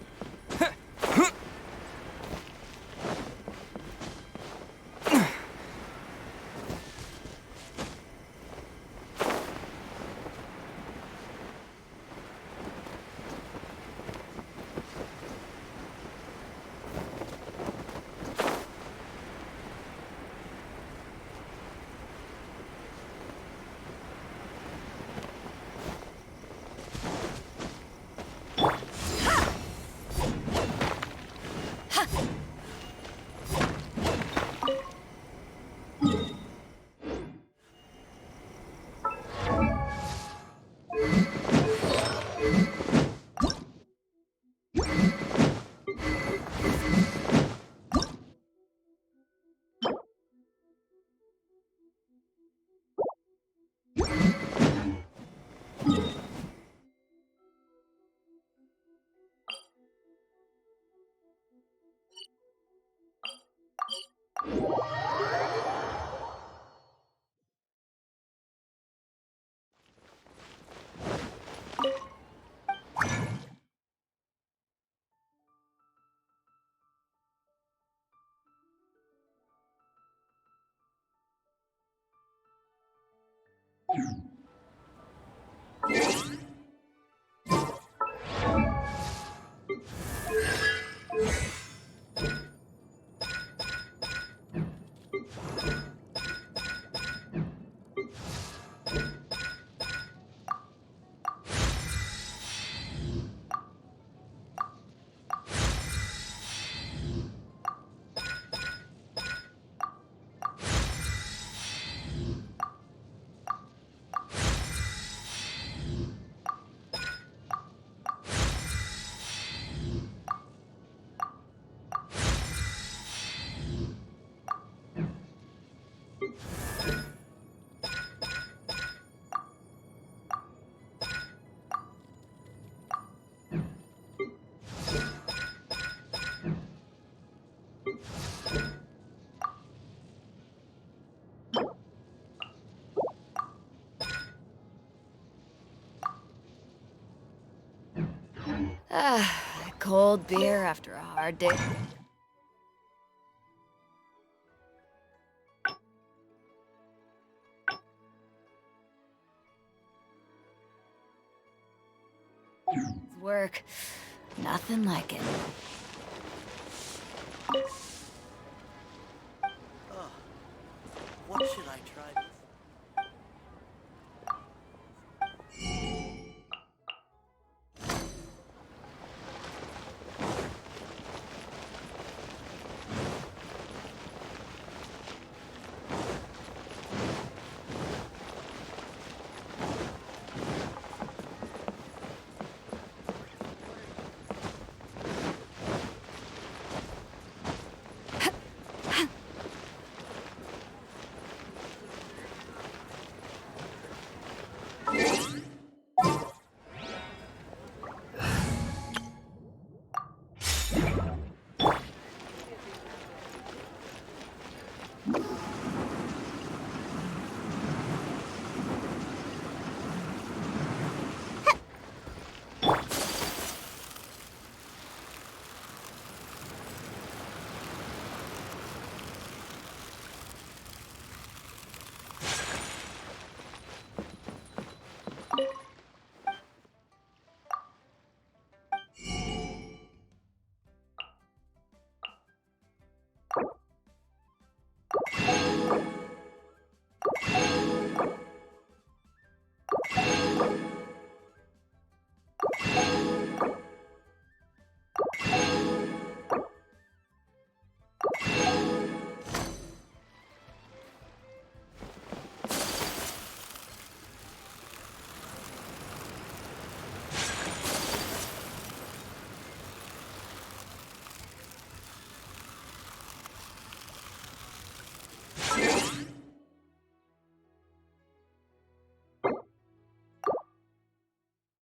cold beer after a hard day. Work. Nothing like it. What should I try this?